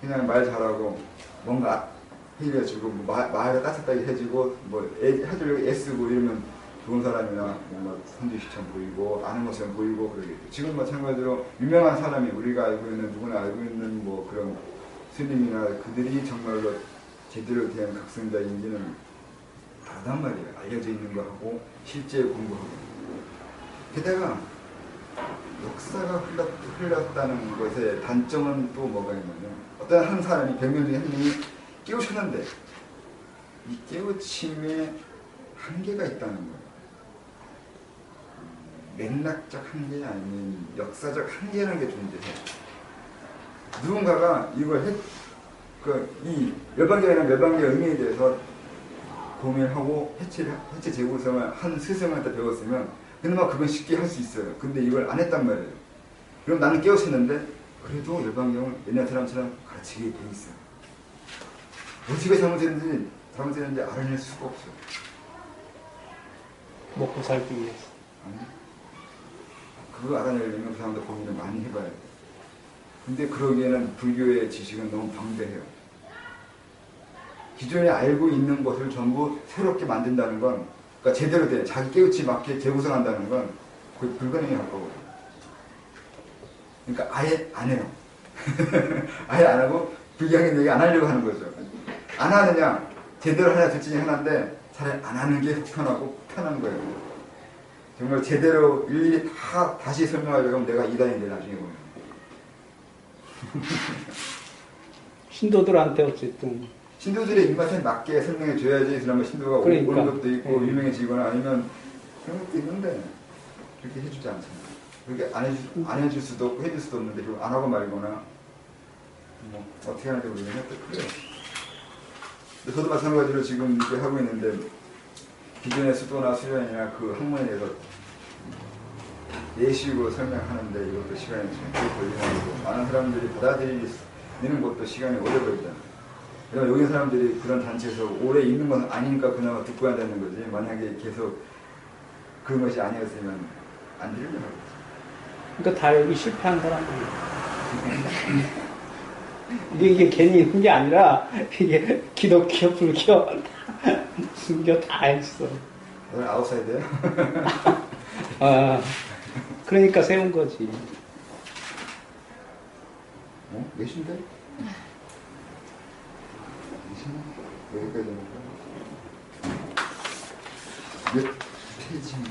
그냥 말 잘하고 뭔가 해주고 말을 따뜻하게 해주고 뭐 해주려고 애쓰고 이러면 좋은 사람이나 뭔가 선지시처럼 보이고 아는 것처럼 보이고 그러겠죠. 지금 마찬가지로 유명한 사람이 우리가 알고 있는 누구나 알고 있는 뭐 그런 스님이나 그들이 정말로 제대로 된 각성자인지는 다르단 말이에요. 알려져 있는 거하고 실제 공부하고. 게다가 역사가 흘렀다는 것의 단점은 또 뭐가 있냐면 어떤 한 사람이 100명 중에 한 명이 깨우쳤는데 이 깨우침에 한계가 있다는 거예요. 맥락적 한계 아닌 역사적 한계라는 게 존재해요. 누군가가 이걸 이 열반경이나 열반경의 의미에 대해서 고민하고 해체 재구성을 한 스승한테 배웠으면 그나마 그건 쉽게 할 수 있어요. 근데 이걸 안 했단 말이에요. 그럼 나는 깨우쳤는데 그래도 열반경을 옛날 사람처럼 가르치게 돼 있어요. 어떻게 잘못했는지 알아낼 수가 없어요. 먹고 살기 위해서. 아니, 그거 알아내려면 그 사람도 고민을 많이 해봐야 돼요. 근데 그러기에는 불교의 지식은 너무 방대해요. 기존에 알고 있는 것을 전부 새롭게 만든다는 건, 그러니까 제대로 된 자기 깨우치 맞게 재구성한다는 건 거의 불가능에 가까워요. 그러니까 아예 안 해요. 아예 안 하고 불교학인 얘기 안 하려고 하는 거죠. 안 하느냐, 제대로 하냐 둘 중에 하나인데 차라리 안 하는 게 편하고 편한 거예요. 정말 제대로 일일이 다시 설명하려고 하면 내가 이단인데 나중에 보면. 신도들한테 어쨌든 신도들의 입맛에 맞게 설명해 줘야지 그나마 신도가 그러니까. 오는 것도 있고 유명해지거나 아니면 그런 것도 있는데 그렇게 해주지 않잖아요. 그렇게 안 해줄 수도 없고 해줄 수도 없는데 안 하고 말거나 뭐 어떻게 하는지 모르겠는데 그래요. 저도 마찬가지로 지금 이렇게 하고 있는데 기존의 수도나 수련이나 그 학문에 대해서 예식으로 설명하는데 이것도 시간이 좀 걸리는 거고 많은 사람들이 받아들이는 것도 시간이 오래 걸리잖아요. 그럼 여기 사람들이 그런 단체에서 오래 있는 건 아니니까 그나마 듣고 한다는 거지. 만약에 계속 그런 것이 아니었으면 안 들으려고 하겠지. 그러니까 다 여기 실패한 사람들이에요. 이게 괜히 있는 게 아니라 이게 기독교, 불교, 순교 다 있어. 오늘 아웃사이드야? 아, 그러니까 세운 거지. 어? 몇인데? 여기까지 해볼까? 몇 페이지인데?